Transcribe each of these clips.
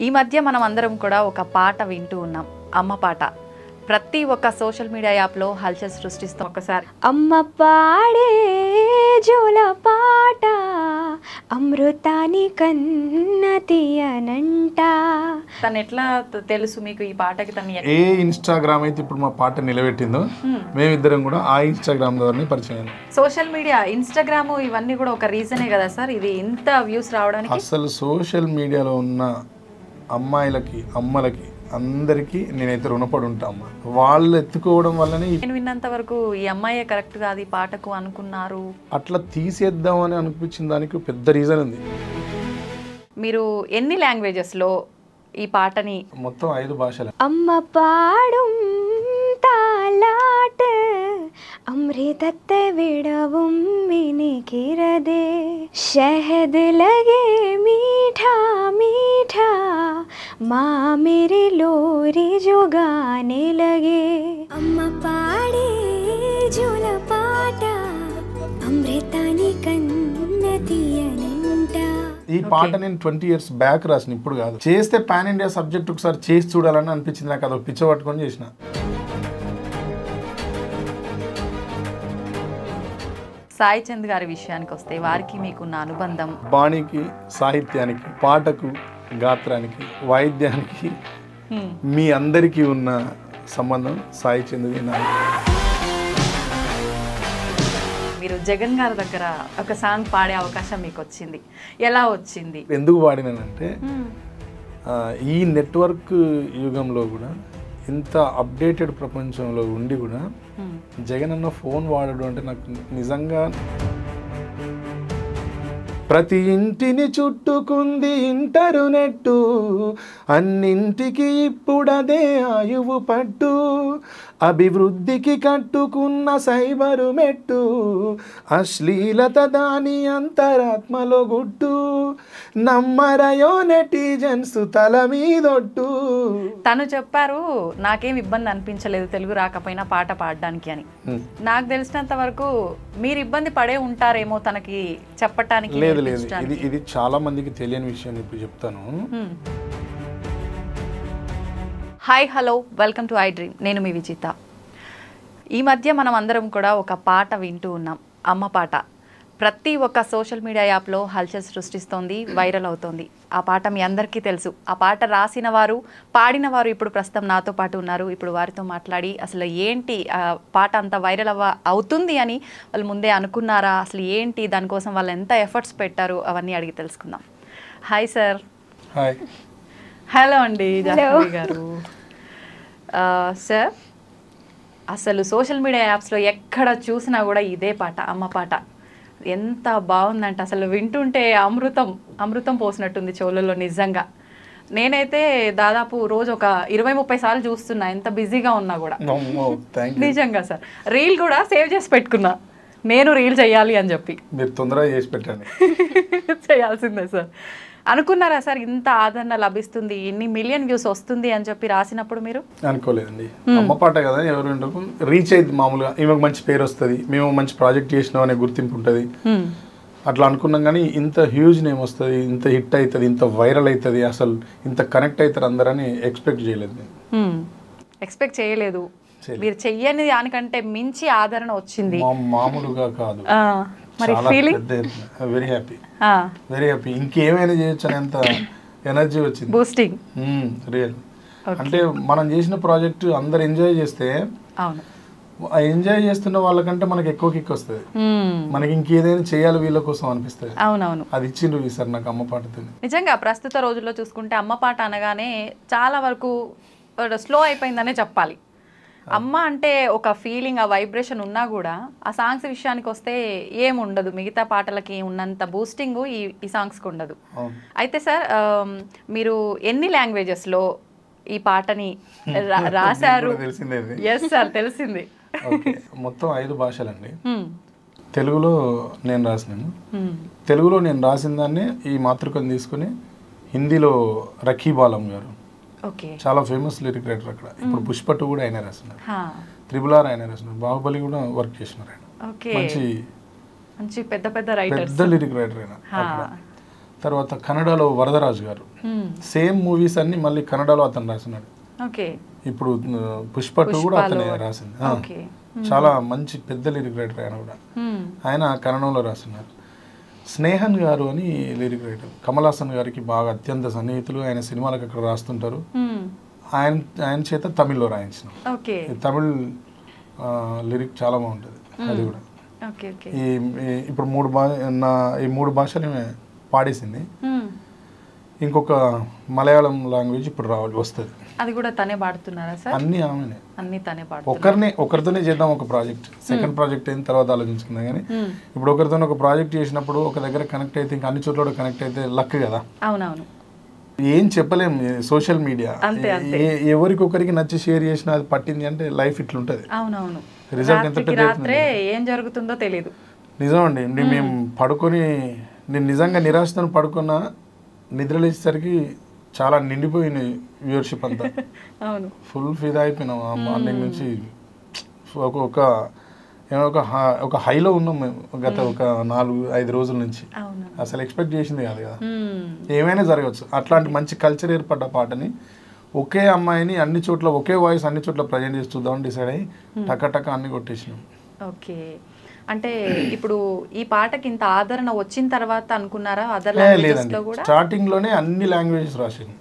ఈ మధ్య మనం అందరం కూడా ఒక పాట వింటూ ఉన్నాం, అమ్మ పాట. ప్రతి ఒక్క సోషల్ మీడియా యాప్లో హల్చల్ సృష్టిస్తాం. ఒకసారి అమ్మ పాడే జోల పాట అమృతాని కన్న తీయనంట. తను ఎట్లా తెలుసు మీకు ఈ పాటకి? తను ఏ ఇన్స్టాగ్రామ్ అయితే ఇప్పుడు మా పాట నిలబెట్టిందో మేమిద్దరం కూడా ఆ ఇన్స్టాగ్రామ్ ద్వారానే పరిచయం. సోషల్ మీడియా, ఇన్స్టాగ్రామ్ ఇవన్నీ కూడా ఒక రీజనే కదా సార్ ఇది ఇంత వ్యూస్ రావడానికి? అసలు సోషల్ మీడియాలో ఉన్న అమ్మాయిలకి అమ్మలకి అందరికీ నేనైతే రుణపడి ఉంటాను. వాళ్ళు ఎత్తుకోవడం వల్లనే నేను విన్నంత వరకు ఈ అమ్మాయే కరెక్ట్ కాదు ఈ పాటకు అనుకున్నారు. అట్లా తీసేద్దామని అనిపించిన దానికి పెద్ద రీజన్ ఉంది. మీరు ఎన్ని లాంగ్వేజెస్లో ఈ పాటని? మొత్తం 5 భాషలు. అమ్మ పాడుం താലാട്ട് അമൃതത്തെ വിടവും മിനിക്കിരതേ शहद लगे मीठा मीठा माँ मेरे लोरी जो गाने लगे अम्मा पाड़े जोला पाट अमृतानी कन्नतीयనంట. ఈ పాట నేను 20 years బ్యాక్ రాసిన, ఇప్పుడు కాదు. చేస్తే పాన్ ఇండియా సబ్జెక్ట్ ఒకసారి చేసి చూడాలని అనిపించింది నాకు. అదొక పిచ్చ పట్టుకొని చేసిన. సాయి చంద్ గారి విషయానికి వస్తే వారికి మీకున్న అనుబంధం? బాణీకి, సాహిత్యానికి, పాటకు, గాత్రానికి, వాయిద్యానికి మీ అందరికీ ఉన్న సంబంధం సాయి చంద్ది నాకు. మీరు జగన్ గారి దగ్గర ఒక సాంగ్ పాడే అవకాశం మీకు వచ్చింది, ఎలా వచ్చింది? ఎందుకు పాడినానంటే ఈ నెట్వర్క్ యుగంలో కూడా ఇంత అప్డేటెడ్ ప్రపంచంలో ఉండి కూడా జగన్ అన్న ఫోన్ వాడడం అంటే నాకు నిజంగా. ప్రతి ఇంటిని చుట్టుకుంది ఇంటర్నెట్టు, అన్నింటికి ఇప్పుడదే ఆయువు పట్టు, అభివృద్ధికి కట్టుకున్న సైబరు మెట్టు, అశ్లీలత దాని అంతరాత్మలో గుట్టు, నమ్మరయో నెటిజన్స్ తల మీదొట్టు. తను చెప్పారు నాకేం ఇబ్బంది అనిపించలేదు తెలుగు రాకపోయినా పాట పాడడానికి అని. నాకు తెలిసినంత వరకు మీరు ఇబ్బంది పడే ఉంటారేమో తనకి చెప్పటానికి. లేదు లేదు, ఇది చాలా మందికి తెలియని విషయం, ఇప్పుడు చెప్తాను. Hi hello, welcome to I dream. నేను మీ విజిత. ఈ మధ్య మనం అందరం కూడా ఒక పాట వింటూ ఉన్నాం, అమ్మ పాట. ప్రతి ఒక్క సోషల్ మీడియా యాప్లో హల్చల్ సృష్టిస్తోంది, వైరల్ అవుతోంది. ఆ పాట మీ అందరికీ తెలుసు. ఆ పాట రాసిన వారు, పాడిన వారు ఇప్పుడు ప్రస్తుతం నాతో పాటు ఉన్నారు. ఇప్పుడు వారితో మాట్లాడి అసలు ఏంటి ఆ పాట అంత వైరల్ అవుతుంది అని వాళ్ళు ముందే అనుకున్నారా, అసలు ఏంటి దానికోసం వాళ్ళు ఎంత ఎఫర్ట్స్ పెట్టారు, అవన్నీ అడిగి తెలుసుకుందాం. Hi sir. హాయ్. హలో అండి జాహ్నవి గారు. సార్, అసలు సోషల్ మీడియా యాప్స్లో ఎక్కడ చూసినా కూడా ఇదే పాట, అమ్మ పాట. ఎంత బాగుందంటే అసలు వింటుంటే అమృతం అమృతం పోసినట్టుంది చెవులలో. నిజంగా నేనైతే దాదాపు రోజు ఒక 20-30 సార్లు చూస్తున్నా, ఎంత బిజీగా ఉన్నా కూడా. నిజంగా సార్, రీల్ కూడా సేవ్ చేసి పెట్టుకున్నా, నేను రీల్ చేయాలి అని చెప్పి. మీరు తొందరగా చేసి పెట్టండి. చేయాల్సిందే సార్. అనుకున్నారా సార్ ఇంత ఆదరణ లభిస్తుంది, ఇన్ని మిలియన్ వ్యూస్ వస్తుంది అని చెప్పి రాసినప్పుడు మీరు? అనుకోలేదండి. అమ్మ పాట కదా, ఎవరు రీచ్ అయింది మామూలుగా, ఈమెకు మంచి పేరు వస్తుంది, మేము మంచి ప్రాజెక్ట్ చేసినాం అనే గుర్తింపు ఉంటుంది, అట్లా అనుకున్నాం. కానీ ఇంత హ్యూజ్ నేమ్ వస్తుంది, ఇంత హిట్ అవుతుంది, ఇంత వైరల్ అవుతుంది, అసలు ఇంత కనెక్ట్ అవుతారు అందరని ఎక్స్పెక్ట్ చేయలేదు నేను. ఎక్స్పెక్ట్ చేయలేదు. మీరు చెయ్యని దానికంటే మించి ఆదరణ వచ్చింది, మామూలుగా కాదు. మరి feeling very happy, very happy. ఇంకేమైనా చేయొచ్చు అనేంత ఎనర్జీ వచ్చింది, బూస్టింగ్. రియల్ అంటే మనం చేసిన ప్రాజెక్ట్ అందరు ఎంజాయ్ చేస్తే, ఎంజాయ్ చేస్తున్న వాళ్ళకంటే మనకి ఎక్కువ కిక్ వస్తుంది, మనకి ఇంకేదైనా చేయాలి వీళ్ళ కోసం అనిపిస్తుంది. అవునవును, అది ఇచ్చిండ్రు సార్ నాకు అమ్మ పాటతో. నిజంగా ప్రస్తుత రోజుల్లో చూసుకుంటే అమ్మ పాట అనగానే చాలా వరకు స్లో అయిపోయిందనే చెప్పాలి. అమ్మ అంటే ఒక ఫీలింగ్, ఆ వైబ్రేషన్ ఉన్నా కూడా ఆ సాంగ్స్ విషయానికి వస్తే ఏముండదు, మిగతా పాటలకి ఉన్నంత బూస్టింగ్ ఈ సాంగ్స్కి ఉండదు. అయితే సార్, మీరు ఎన్ని లాంగ్వేజెస్లో ఈ పాటని రాశారు? ఎస్ సార్, తెలిసింది. మొత్తం 5 భాషలండి. తెలుగులో నేను రాసినాను. తెలుగులో నేను రాసిన దాన్ని ఈ మాతృకను తీసుకుని హిందీలో రఖీబాలం గారు, చాలా ఫేమస్ లిరిక్ రైటర్ అక్కడ. ఇప్పుడు పుష్ప 2 కూడా ఆయన రాసినారు, త్రిబుల్ R ఆయన రాసినారు, బాహుబలి కూడా వర్క్ చేసినారు ఆయన. మంచి పెద్ద పెద్ద లిరిక్ రైటర్ ఆయన. తర్వాత కన్నడలో వరదరాజు గారు, సేమ్ మూవీస్ అన్ని మళ్ళీ కన్నడలో అతను రాసినాడు. ఇప్పుడు పుష్ప 2 కూడా అతనే రాసింది. చాలా మంచి పెద్ద లిరిక్ రైటర్ ఆయన కూడా. ఆయన కన్నడంలో రాస్తున్నారు. స్నేహన్ గారు అని లిరిక్ రైటర్, కమల్ హాసన్ గారికి బాగా అత్యంత సన్నిహితులు. ఆయన సినిమాలకు అక్కడ రాస్తుంటారు. ఆయన చేత తమిళ్లో రాయించిన తమిళ్ లిరిక్ చాలా బాగుంటుంది అది కూడా. ఇప్పుడు ఈ మూడు భాషలు పాడేసింది. ఇంకొక మలయాళం లాంగ్వేజ్ ఇప్పుడు వస్తుంది. అది కూడా తనే పాడుతున్నారా సార్? అన్ని ఆమెనే, అన్ని తనే పాడుతున్నారు. ఒకరితోనే చేద్దాం ఒక ప్రాజెక్ట్, సెకండ్ ప్రాజెక్ట్ అయిన తర్వాత ఆలోచించుకుందాం. కానీ ఇప్పుడు ఒకరితో ఒక ప్రాజెక్ట్ చేసినప్పుడు ఒక దగ్గర కనెక్ట్ అయితే ఇంకా అన్ని చోట్ల కనెక్ట్ అయితే లక్ కదా. అవునవును, ఏం చెప్పలేం. సోషల్ మీడియా ఎవరికొకరికి నచ్చి షేర్ చేసినా అది పట్టింది అంటే లైఫ్ ఇట్లుంటది. అవునవును, రిజల్ట్ ఎంత ఏం జరుగుతుందో తెలియదు. నిజం అండి. మేము పడుకొని, నేను నిజంగా నిరాశతో పడుకున్నా, నిద్ర లేచేసరికి చాలా నిండిపోయింది వ్యూవర్షిప్ అంతా. అవును, ఫుల్ ఫిదా అయిపోయినాం. ఆ మార్నింగ్ నుంచి ఒక హైలో ఉన్నాం మేము గత ఒక 4-5 రోజుల నుంచి. అసలు ఎక్స్పెక్ట్ చేసింది కాదు కదా, ఏమైనా జరగవచ్చు. అట్లాంటి మంచి కల్చర్ ఏర్పడ్డ పాటని ఒకే అమ్మాయిని అన్ని చోట్ల ఒకే వాయిస్ అన్ని చోట్ల ప్రజెంట్ చేసి చూద్దామని డిసైడ్ అయ్యి టక అన్ని కొట్టేసినాం. ఓకే, అంటే ఇప్పుడు ఈ పాటకి ఇంత ఆదరణ వచ్చిన తర్వాత అనుకున్నారా? లేదండి, స్టార్టింగ్ లోనే అన్ని లాంగ్వేజెస్ రాసాను.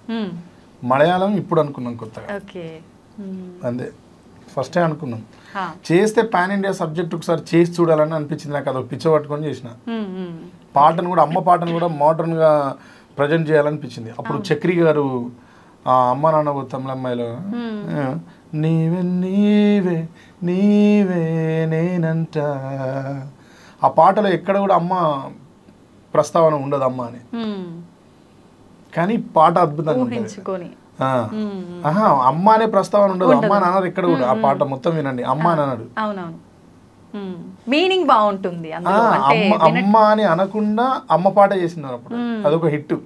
మలయాళం ఇప్పుడు అనుకున్నాం కొత్తగా. అంతే, ఫస్ట్ టైం అనుకున్నాం. చేస్తే పాన్ ఇండియా సబ్జెక్ట్ ఒకసారి చేసి చూడాలని అనిపించింది నాకు. అదొక పిచ్చ పట్టుకొని చేసిన. పాటను కూడా, అమ్మ పాటను కూడా మోడర్న్ గా ప్రజెంట్ చేయాలనిపించింది. అప్పుడు చక్రి గారు అమ్మ నాన్న తమిళమ్మాయిలో నీవే నీవే నీవే నేనంట, ఆ పాటలో ఎక్కడ కూడా అమ్మ ప్రస్తావన ఉండదు అమ్మ అని. కానీ పాట అద్భుతంగా ఉంటుంది. అమ్మ అనే ప్రస్తావన ఉండదు, అమ్మ అని అనరు ఎక్కడ కూడా. ఆ పాట మొత్తం వినండి, అమ్మ అని అన్నాడు. మీనింగ్ బాగుంటుంది. అమ్మ అని అనకుండా అమ్మ పాట చేసినారు అప్పుడు, అదొక హిట్.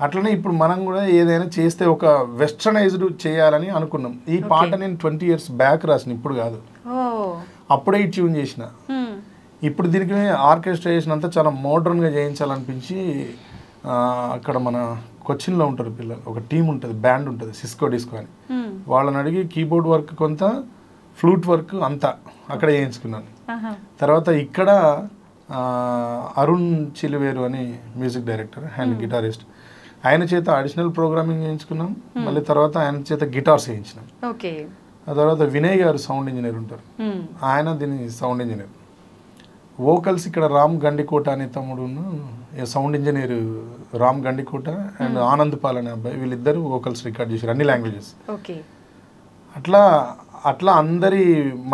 అట్లనే ఇప్పుడు మనం కూడా ఏదైనా చేస్తే ఒక వెస్టర్నైజ్డ్ చేయాలని అనుకున్నాం. ఈ పాట నేను 20 years బ్యాక్ రాసిన, ఇప్పుడు కాదు. అప్పుడే ఈ ట్యూన్ చేసిన. ఇప్పుడు దీనికి ఆర్కెస్ట్రేషన్ అంతా చాలా మోడర్న్గా చేయించాలనిపించి అక్కడ మన కొచ్చిన్లో ఉంటారు పిల్లలు, ఒక టీం ఉంటుంది, బ్యాండ్ ఉంటుంది, సిస్కో డిస్కో అని. వాళ్ళని అడిగి కీబోర్డ్ వర్క్ కొంత, ఫ్లూట్ వర్క్ అంతా అక్కడ చేయించుకున్నాను. తర్వాత ఇక్కడ అరుణ్ చిలువేరు అని మ్యూజిక్ డైరెక్టర్ అండ్ గిటారిస్ట్, ఆయన చేత అడిషనల్ ప్రోగ్రామింగ్ చేయించుకున్నాం. మళ్ళీ తర్వాత ఆయన చేత గిటార్స్ చేయించినాం. ఆ తర్వాత వినయ్ గారు సౌండ్ ఇంజనీర్ ఉంటారు, ఆయన దీని సౌండ్ ఇంజనీర్. వోకల్స్ ఇక్కడ రామ్ గండికోట అనే తమ్ముడు, sound engineer Ram Gandikota and Anand Paul అనే అబ్బాయి, వీళ్ళిద్దరు వోకల్స్ రికార్డ్ చేశారు అన్ని లాంగ్వేజెస్. అట్లా అందరి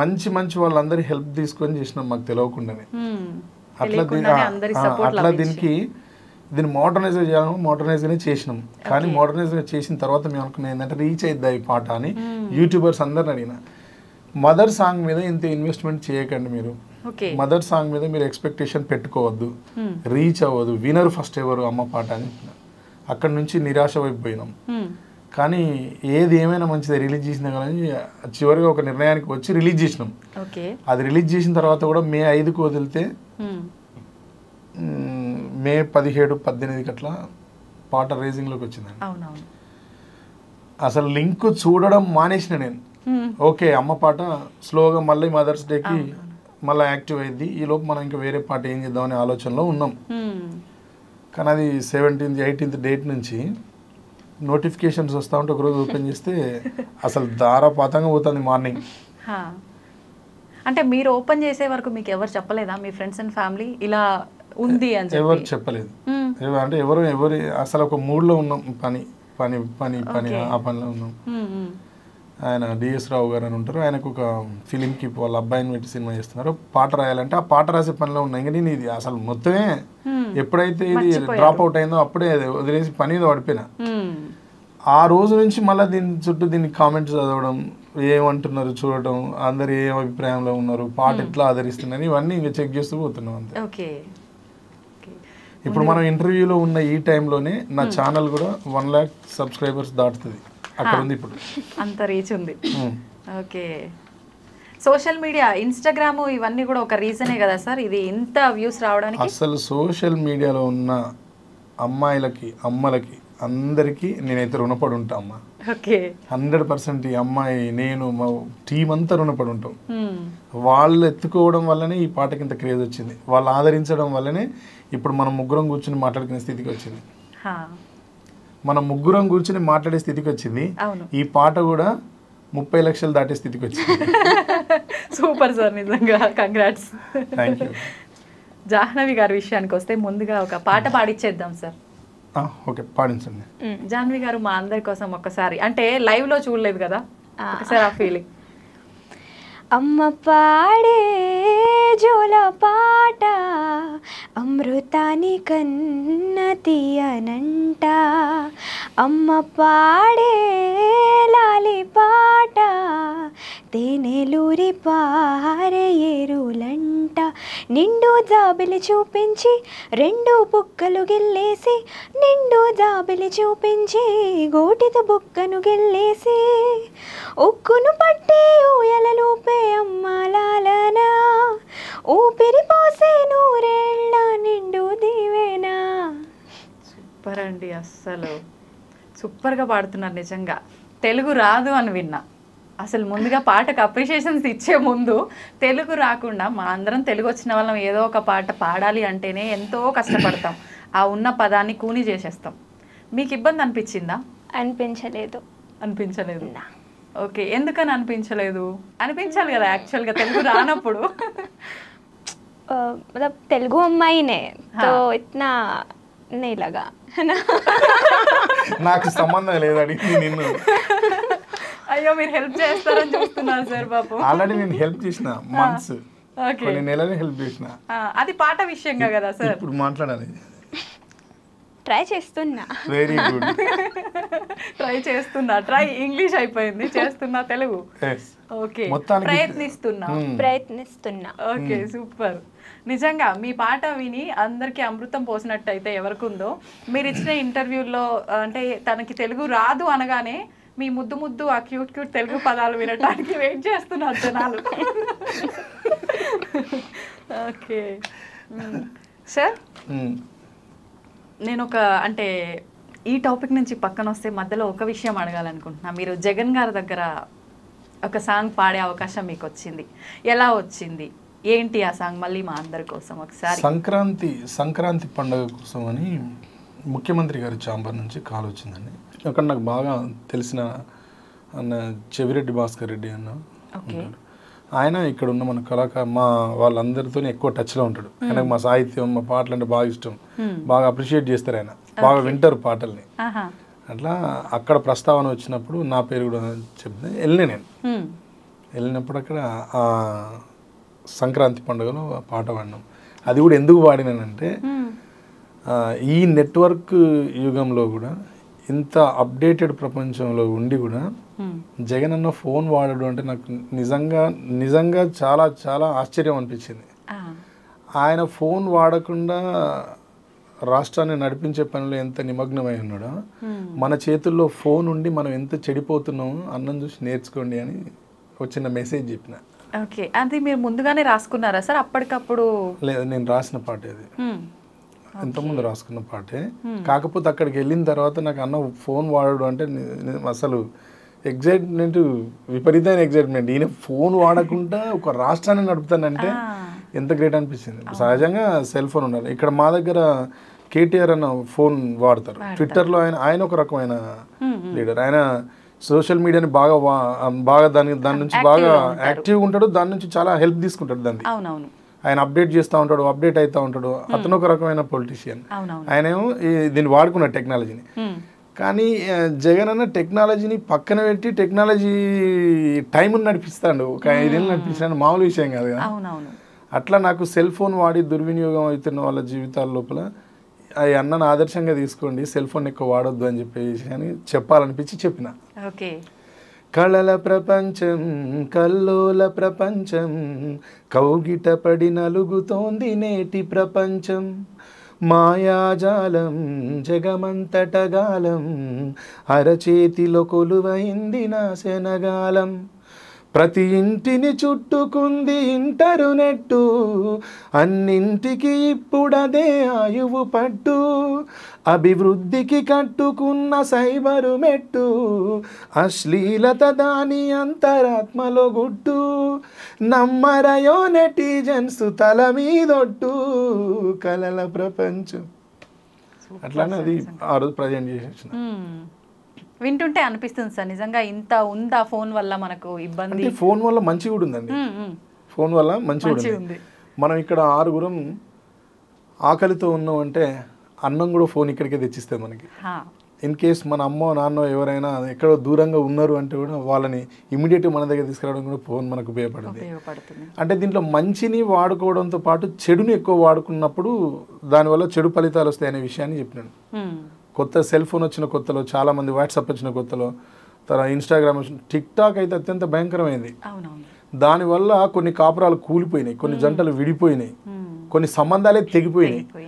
మంచి వాళ్ళందరి హెల్ప్ తీసుకొని చేసినాం మాకు తెలియకుండానే. అట్లా దీన్ని మోడర్నైజ్ చేయాలి, మోడర్నైజ్గానే చేసినాం. కానీ మోడర్నైజ్గా చేసిన తర్వాత మేము అనుకున్నాం ఏంటంటే రీచ్ అయిద్దా ఈ పాట అని. యూట్యూబర్స్ అందరిని అడిగిన, మదర్ సాంగ్ మీద ఇంత ఇన్వెస్ట్మెంట్ చేయకండి మీరు, మదర్ సాంగ్ మీద మీరు ఎక్స్పెక్టేషన్ పెట్టుకోవద్దు, రీచ్ అవ్వదు, వినర్ ఫస్ట్ ఎవరు అమ్మ పాట అని. అక్కడ నుంచి నిరాశ అయిపోయినాం. కానీ ఏది ఏమైనా మంచిది, రిలీజ్ చేసినా కానీ చివరిగా ఒక నిర్ణయానికి వచ్చి రిలీజ్ చేసినాం. అది రిలీజ్ చేసిన తర్వాత కూడా May 5కు వదిలితే May 17-18 అట్లా పాట రేజింగ్లోకి వచ్చిందండి. అసలు లింక్ చూడడం మానేసిన నేను. ఓకే, అమ్మ పాట స్లోగా మళ్ళీ మదర్స్ డేకి మళ్ళీ యాక్టివ్ అయింది. ఈలోపు మనం ఇంకా వేరే పాట ఏం చేద్దామనే ఆలోచనలో ఉన్నాం. కానీ అది 17th 18th డేట్ నుంచి నోటిఫికేషన్స్ వస్తూ ఉంటే ఒకరోజు ఓపెన్ చేస్తే అసలు ధారాపాతంగా పోతుంది మార్నింగ్. అంటే మీరు ఓపెన్ చేసే వరకు మీకు ఎవరు చెప్పలేదా, మీ ఫ్రెండ్స్ అండ్ ఫ్యామిలీ ఇలా ఉంది అని? ఎవరు చెప్పలేదు. అంటే ఎవరు అసలు ఒక మూడ్లో ఉన్నాం, పని పని పని పని ఆ పనిలో ఉన్నాం. ఆయన డిఎస్ రావు గారు అని ఉంటారు, ఆయనకు ఒక ఫిలింకి వాళ్ళ అబ్బాయిని పెట్టి సినిమా చేస్తున్నారు, పాట రాయాలంటే ఆ పాట రాసే పనిలో ఉన్నా. ఇంకా నేను ఇది అసలు మొత్తమే ఎప్పుడైతే ఇది డ్రాప్ అవుట్ అయిందో అప్పుడే వదిలేసి పని మీద పడిపోయినా. ఆ రోజు నుంచి మళ్ళీ దీన్ని కామెంట్స్ చదవడం, ఏమంటున్నారు చూడటం, అందరు ఏ అభిప్రాయంలో ఉన్నారు, పాట ఎట్లా ఆదరిస్తున్నారు, ఇవన్నీ ఇంకా చెక్ చేస్తూ పోతున్నాం అంతే. ఇప్పుడు మనం ఇంటర్వ్యూలో ఉన్న ఈ టైంలోనే నా ఛానల్ కూడా 1 lakh సబ్స్క్రైబర్స్ దాటుతుంది. అక్కడ ఉంది ఇప్పుడు, అంత రీచ్ ఉంది. ఓకే, సోషల్ మీడియా, ఇన్స్టాగ్రామ్ ఇవన్నీ కూడా ఒక రీజనే కదా సార్ ఇది ఇంత వ్యూస్ రావడానికి? అసలు సోషల్ మీడియాలో ఉన్న అమ్మాయిలకి అమ్మలకి అందరికీ నేనైతే రుణపడి ఉంటా అమ్మ. ఓకే 100% ఈ అమ్మాయి నేను మా టీం అంతా రుణపడి ఉంటాం. వాళ్ళు ఎత్తుకోవడం వల్లనే ఈ పాటకి ఇంత క్రేజ్ వచ్చింది, వాళ్ళు ఆదరించడం వల్లనే ఇప్పుడు మనం ముగ్గురం కూర్చుని మాట్లాడుకునే స్థితికి వచ్చింది. మనం ముగ్గురం కూర్చుని మాట్లాడే స్థితికి వచ్చింది. ఈ పాట కూడా 30 లక్షలు దాటే స్థితికి వచ్చింది. సూపర్ సార్, నిజంగా కంగ్రాట్స్. Thank you. జాహ్నవి గారి విషయానికి వస్తే ముందుగా ఒక పాట పాడిచ్చేద్దాం సార్. ఓకే, పాడించండి. జాహ్నవి గారు మా అందరి కోసం ఒక్కసారి, అంటే లైవ్ లో చూడలేదు కదా, ఒకసారి ఆ ఫీలింగ్. అమ్మ పాడే జోల పాట అమృతాని కన్న తీయనంట, అమ్మ పాడే లాలి పాట తేనెలూరి పారే ఏరులంట, నిండు జాబిలి చూపించి 2 బుక్కలు గిల్లేసి, నిండు జాబిలి చూపించి గోటితో బుక్కను గిల్లేసి, ఉక్కును పట్టి ఊయలలోపే అమ్మాలాలనా, ఊపిరి పోసే నూరేళ్ళ నిండు దీవేనా. సూపర్ అండి, అస్సలు సూపర్గా పాడుతున్నారు. నిజంగా తెలుగు రాదు అని విన్నా. అసలు ముందుగా పాటకు అప్రిషియేషన్స్ ఇచ్చే ముందు తెలుగు రాకుండా మా అందరం తెలుగు వచ్చిన వాళ్ళం ఏదో ఒక పాట పాడాలి అంటేనే ఎంతో కష్టపడతాం, ఆ ఉన్న పదాన్ని కూని చేసేస్తాం. మీకు ఇబ్బంది అనిపించిందా? అనిపించలేదు. అనిపించలేదు. ఓకే, ఎందుకని అనిపించలేదు? అనిపించాలి కదా యాక్చువల్గా తెలుగు రానప్పుడు. मतलब तेलुगु अम्माई ने तो इतना नहीं लगा है ना. నాకు సంబంధం లేదండి నిన్ను. అయ్యో, మీరు హెల్ప్ చేస్తారని చూస్తున్నారు సార్ పాపం. ఆల్రెడీ నేను హెల్ప్ చేసిన మంత్స్, కొన్ని నెలలు హెల్ప్ చేసిన. అది పాట విషయంగా కదా సార్. ఇప్పుడు మాట్లాడాలి. ట్రై చేస్తున్నా. Very good. ట్రై చేస్తున్నా, ట్రై ఇంగ్లీష్ అయిపోయింది, చేస్తున్నా తెలుగు. ఓకే, ప్రయత్నిస్తున్నా. Okay, super. నిజంగా మీ పాట విని అందరికీ అమృతం పోసినట్టయితే ఎవరికుందో, మీరు ఇచ్చిన ఇంటర్వ్యూలో అంటే తనకి తెలుగు రాదు అనగానే మీ ముద్దు ముద్దు ఆ క్యూట్ క్యూట్ తెలుగు పదాలు వినటానికి వెయిట్ చేస్తున్నారు జనాలు. ఓకే సార్, నేను ఒక అంటే ఈ టాపిక్ నుంచి పక్కన వస్తే మధ్యలో ఒక విషయం అడగాలనుకుంటున్నా. మీరు జగన్ గారి దగ్గర ఒక సాంగ్ పాడే అవకాశం మీకు వచ్చింది, ఎలా వచ్చింది, ఏంటి ఆ సాంగ్? మళ్ళీ మా అందరి కోసం ఒకసారి. సంక్రాంతి పండుగ కోసం అని ముఖ్యమంత్రి గారి ఛాంబర్ నుంచి కాల్ వచ్చిందండి. అక్కడ నాకు బాగా తెలిసిన అన్న చెవిరెడ్డి భాస్కర్ రెడ్డి అన్న ఉంటాడు. ఆయన ఇక్కడ ఉన్న మన మా వాళ్ళందరితో ఎక్కువ టచ్లో ఉంటాడు. ఆయనకు మా సాహిత్యం, మా పాటలు అంటే బాగా ఇష్టం, బాగా అప్రిషియేట్ చేస్తారు. ఆయన బాగా వింటారు పాటల్ని. అట్లా అక్కడ ప్రస్తావన వచ్చినప్పుడు నా పేరు కూడా చెప్తే నేను వెళ్ళినప్పుడు అక్కడ సంక్రాంతి పండుగలో పాట పాడినాం. అది కూడా ఎందుకు పాడినానంటే, ఈ నెట్వర్క్ యుగంలో కూడా ఇంత అప్డేటెడ్ ప్రపంచంలో ఉండి కూడా జగన్ అన్న ఫోన్ వాడడం అంటే నాకు నిజంగా చాలా చాలా ఆశ్చర్యం అనిపించింది. ఆయన ఫోన్ వాడకుండా రాష్ట్రాన్ని నడిపించే పనిలో ఎంత నిమగ్నమై ఉన్నాడో, మన చేతుల్లో ఫోన్ ఉండి మనం ఎంత చెడిపోతున్నామో అన్నం చూసి నేర్చుకోండి అని వచ్చిన మెసేజ్ చెప్పిన. ఓకే, అది మీరు ముందుగానే రాసుకున్నారా సార్ అప్పటికప్పుడు? లేదు, నేను రాసిన పాటే అది, ఇంతకుముందు రాసుకున్న పాటే. కాకపోతే అక్కడికి వెళ్ళిన తర్వాత నాకు అన్న ఫోన్ వాడడం అంటే అసలు ఎగ్జైట్మెంట్, విపరీతమైన ఎగ్జైట్మెంట్. ఈయన ఫోన్ వాడకుండా ఒక రాష్ట్రాన్ని నడుపుతానంటే ఎంత గ్రేట్ అనిపించింది. సహజంగా సెల్ ఫోన్ ఉన్నారు ఇక్కడ మా దగ్గర. కేటీఆర్ అన్న ఫోన్ వాడతారు, ట్విట్టర్లో ఆయన ఒక రకమైన లీడర్. ఆయన సోషల్ మీడియాని బాగా దాని నుంచి బాగా యాక్టివ్గా ఉంటాడు, దాని నుంచి చాలా హెల్ప్ తీసుకుంటాడు. దాన్ని ఆయన అప్డేట్ చేస్తూ ఉంటాడు, అప్డేట్ అవుతూ ఉంటాడు. అతను ఒక రకమైన పొలిటీషియన్. ఆయన ఏమో దీన్ని వాడుకున్నాడు టెక్నాలజీని. కానీ జగన్ అన్న టెక్నాలజీని పక్కన పెట్టి టెక్నాలజీ టైంని నడిపిస్తాడు. ఒక 5 ఏళ్ళు నడిపించాడు, మామూలు విషయం కాదు కదా. అట్లా నాకు సెల్ ఫోన్ వాడి దుర్వినియోగం అవుతున్న వాళ్ళ జీవితాల లోపల ఈ అన్నను ఆదర్శంగా తీసుకోండి, సెల్ ఫోన్ ఎక్కువ వాడొద్దు అని చెప్పేసి అని చెప్పాలనిపించి చెప్పిన. కళల ప్రపంచం, కల్లోల ప్రపంచం, కౌగిట పడి నలుగుతోంది నేటి ప్రపంచం, మాయాజాలం జగమంతటగాలం, అరచేతిలో కొలువైంది నా శనగాలం, ప్రతి ఇంటిని చుట్టుకుంది ఇంటర్నెట్టు, అన్నింటికి ఇప్పుడదే ఆయువు పట్టు, అభివృద్ధికి కట్టుకున్న సైబరు మెట్టు, అశ్లీలత దాని అంతరాత్మలో గుట్టు, నమ్మరయో నెటిజన్స్ తల మీదొట్టు, కలల ప్రపంచం. అట్లానే అది ఆ రోజు ప్రజెంట్ చేసేసిన. వింటుంటే అనిపిస్తుంది సార్, నిజంగా ఇంత ఉందా ఫోన్ వల్ల మనకు ఇబ్బంది? అంటే ఫోన్ వల్ల మంచి కూడా ఉందండి, ఫోన్ వల్ల మంచి కూడా ఉంది. మనం ఇక్కడ 6 ఆకలితో ఉన్నాం అంటే అన్నం కూడా ఫోన్ ఇక్కడికే తెచ్చిస్తే మనకి. ఇన్ కేస్ మన అమ్మో నాన్నో ఎవరైనా ఎక్కడో దూరంగా ఉన్నారు అంటే కూడా వాళ్ళని ఇమీడియట్గా మన దగ్గర తీసుకురావడం కూడా ఫోన్ మనకు ఉపయోగపడుతుంది. అంటే దీంట్లో మంచిని వాడుకోవడంతో పాటు చెడుని ఎక్కువ వాడుకున్నప్పుడు దానివల్ల చెడు ఫలితాలు వస్తాయి అనే విషయాన్ని చెప్పినాను. కొత్త సెల్ ఫోన్ వచ్చిన కొత్తలో, చాలామంది వాట్సాప్ వచ్చిన కొత్తలో, తర్వాత ఇన్స్టాగ్రామ్ వచ్చిన, టిక్ టాక్ అయితే అత్యంత భయంకరమైంది. దానివల్ల కొన్ని కాపురాలు కూలిపోయినాయి, కొన్ని జంటలు విడిపోయినాయి, కొన్ని సంబంధాలే తెగిపోయినాయి.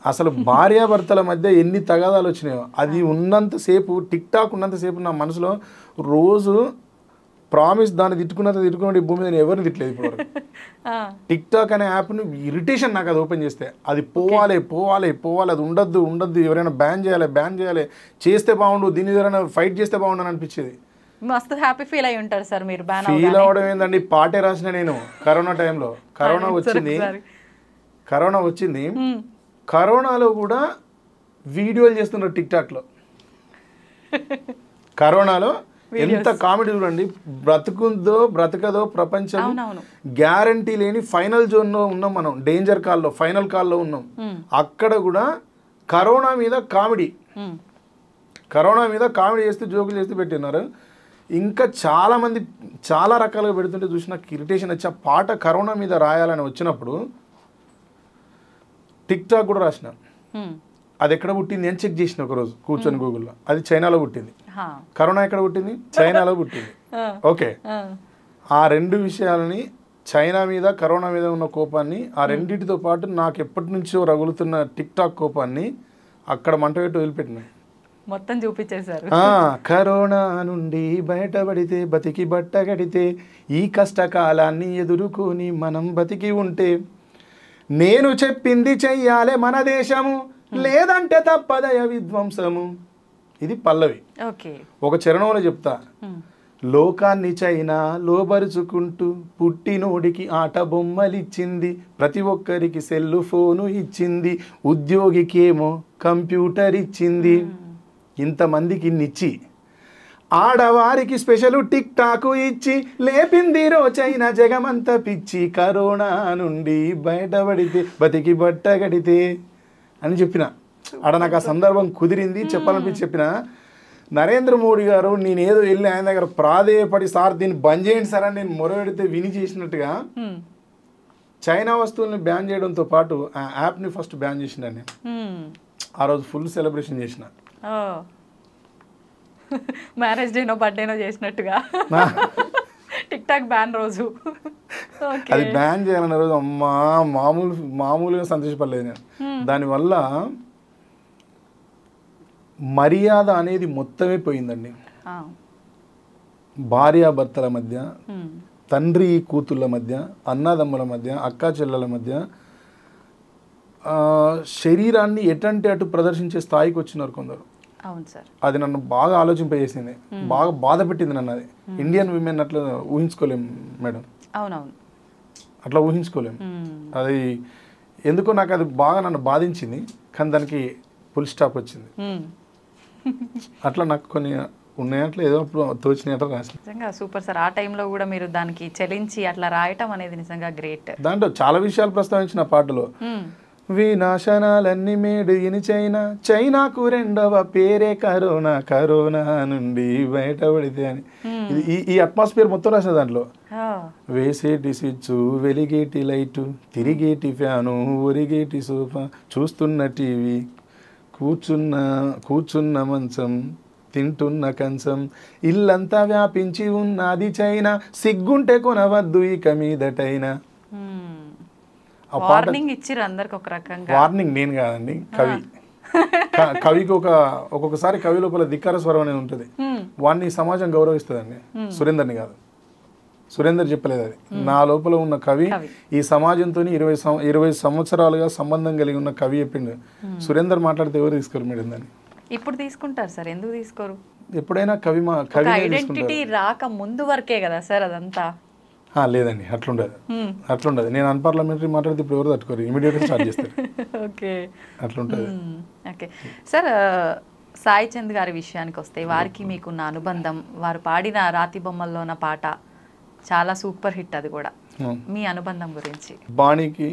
అసలు భార్యాభర్తల మధ్య ఎన్ని తగాదాలు వచ్చినాయో అది ఉన్నంతసేపు, టిక్ టాక్ ఉన్నంతసేపు నా మనసులో రోజు ప్రామిస్ దాన్ని తిట్టుకున్నట్టు భూమి మీద ఎవరిని తిట్టలేదు ఇప్పుడు. టిక్ టాక్ అనే యాప్ను ఇరిటేషన్ నాకు అది ఓపెన్ చేస్తే, అది పోవాలి, అది ఉండద్దు, ఎవరైనా బ్యాన్ చేయాలి, చేస్తే బాగుండు, దీన్ని ఎవరైనా ఫైట్ చేస్తే బాగుండు అని అనిపించేది. మస్తు హ్యాపీ ఫీల్ అయి ఉంటారు సార్ మీరు. ఫీల్ అవడం ఏందండి, పాటే రాసిన నేను కరోనా టైంలో. కరోనా వచ్చింది, కరోనాలో కూడా వీడియోలు చేస్తున్నారు టిక్ టాక్లో. కరోనాలో ఎంత కామెడీ చూడండి. బ్రతకదో ప్రపంచం గ్యారంటీ లేని ఫైనల్ జోన్లో ఉన్నాం మనం, డేంజర్ కాల్లో, ఫైనల్ కాల్లో ఉన్నాం. అక్కడ కూడా కరోనా మీద కామెడీ చేస్తూ జోకులు చేస్తూ పెట్టినారు. ఇంకా చాలామంది చాలా రకాలుగా పెడుతుంటే చూసి నాకు ఇరిటేషన్ వచ్చి, ఆ పాట కరోనా మీద రాయాలని వచ్చినప్పుడు టిక్ టాక్ కూడా రాసిన. అది ఎక్కడ పుట్టింది అని చెక్ చేసిన ఒకరోజు కూర్చొని గూగుల్లో. అది చైనాలో పుట్టింది. కరోనా ఎక్కడ పుట్టింది? చైనాలో పుట్టింది. ఓకే, ఆ 2 విషయాలని, చైనా మీద కరోనా మీద ఉన్న కోపాన్ని, ఆ రెండింటితో పాటు నాకు ఎప్పటి నుంచో రగులుతున్న టిక్ టాక్ కోపాన్ని అక్కడ మంట పెట్టి వదిలిపెట్టినాయి, మొత్తం చూపించేశారు. కరోనా నుండి బయటపడితే బతికి బట్ట కడితే, ఈ కష్టకాలాన్ని ఎదుర్కొని మనం బతికి ఉంటే, నేను చెప్పింది చెయ్యాలే మన దేశము, లేదంటే తప్పదయ విధ్వంసము. ఇది పల్లవి. ఒక చరణంలో చెప్తా, లోకాన్ని చైనా లోబరుచుకుంటూ పుట్టినోడికి ఆట బొమ్మలిచ్చింది, ప్రతి ఒక్కరికి సెల్లు ఫోను ఇచ్చింది, ఉద్యోగికేమో కంప్యూటర్ ఇచ్చింది, ఇంతమందికి నిచ్చి ఆడవారికి స్పెషల్ టిక్ టాక్ ఇచ్చి, లేపింది చైనా జగమంతా పిచ్చి, కరోనా నుండి బయటపడితే బతికి బట్ట కడితే అని చెప్పిన. ఆడ నాకు ఆ సందర్భం కుదిరింది, చెప్పాలనిపించి చెప్పిన. నరేంద్ర మోడీ గారు నేనేదో వెళ్ళి ఆయన దగ్గర ప్రాధేయపడి, సార్ దీన్ని బంద్ చేయండి సార్ అని నేను మొరపెడితే విని చేసినట్టుగా చైనా వస్తువుల్ని బ్యాన్ చేయడంతో పాటు ఆ యాప్ని ఫస్ట్ బ్యాన్ చేసిన. నేను ఆ రోజు ఫుల్ సెలబ్రేషన్ చేసిన. మ్యారేజ్ డేనో బర్త్డేనో చేసినట్టుగా టిక్ టాక్ బ్యాన్ రోజు అది బ్యాన్ చేయాలన్న రోజు అమ్మా మామూలుగా సంతోషపడలేదు నేను. దానివల్ల మర్యాద అనేది మొత్తమే పోయిందండి. భార్యాభర్తల మధ్య, తండ్రి కూతుళ్ళ మధ్య, అన్నదమ్ముల మధ్య, అక్కా చెల్లెల మధ్య శరీరాన్ని ఎటంటే అటు ప్రదర్శించే స్థాయికి వచ్చినారు కొందరు. అది నన్ను బాగా ఆలోచింపజేసింది, బాగా బాధ పెట్టింది నన్ను. అది ఇండియన్ విమెన్ అట్లా ఊహించుకోలేం మేడం. అవునవును, అట్లా ఊహించుకోలేం. అది ఎందుకో నాకు అది బాగా నన్ను బాధించింది, కానీ దానికి ఫుల్ స్టాప్ వచ్చింది. అట్లా నాకు కొన్ని ఉన్నాయట్లు ఏదో తోచిన రాసి. నిజంగా సూపర్ సార్. ఆ టైంలో కూడా మీరు దానికి చెలించి అట్లా రాయటం అనేది నిజంగా గ్రేట్. దాంట్లో చాలా విషయాలు ప్రస్తావించిన పాటలో, వినాశనాలన్నీ మేడు ఇని చైనా, చైనాకు 2వ పేరే కరోనా, కరోనా నుండి బయటపడితే అని. ఈ అట్మాస్ఫియర్ మొత్తం రాసిన దాంట్లో. వేసేటి స్విచ్, వెలిగేటి లైటు, తిరిగేటి ఫ్యాను, ఒరిగేటి సోఫా, చూస్తున్న టీవీ, కూర్చున్న మంచం, తింటున్న కంచం, ఇల్లంతా వ్యాపించి ఉన్నది చైనా, సిగ్గుంటే కొనవద్దు ఇక మీదటైనా. వార్నింగ్ ఇచ్చిర్రు అందరికి ఒక రకంగా. వార్నింగ్ నేను కాదండి, కవి. కవికి ఒక్కొక్కసారి కవి లోపల ధిక్కార స్వరం అనేది ఉంటుంది. వాడిని సమాజం గౌరవిస్తుందండి, సురేందర్ని కాదు. సురేందర్ చెప్పలేదు అది. నా లోపల ఉన్న కవి ఈ సమాజంతో 20 సంవత్సరాలుగా సంబంధం కలిగి ఉన్న కవి చెప్పిండు. సురేందర్ మాట్లాడితే ఎవరు తీసుకోరు మేడం దాన్ని. ఇప్పుడు తీసుకుంటారు సార్, ఎందుకు తీసుకోరు? ఎప్పుడైనా కవి ఐడెంటిటీ రాక ముందు వరకే కదా సార్ అదంతా. లేదండి, అట్లుండదు. నేను అన్పార్లమెంటరీ మాట్లాడితే ఇప్పుడు ఎవరు తట్టుకోరు, ఇమీడియట్గా స్టార్ట్ చేస్తారు. ఓకే, అట్లుంటుంది. ఓకే సార్, సాయి చంద్ గారి విషయానికి వస్తే వారికి మీకున్న అనుబంధం, వారు పాడిన రాతి బొమ్మల్లోన పాట చాలా సూపర్ హిట్, అది కూడా మీ అనుబంధం గురించి. బాణీకి,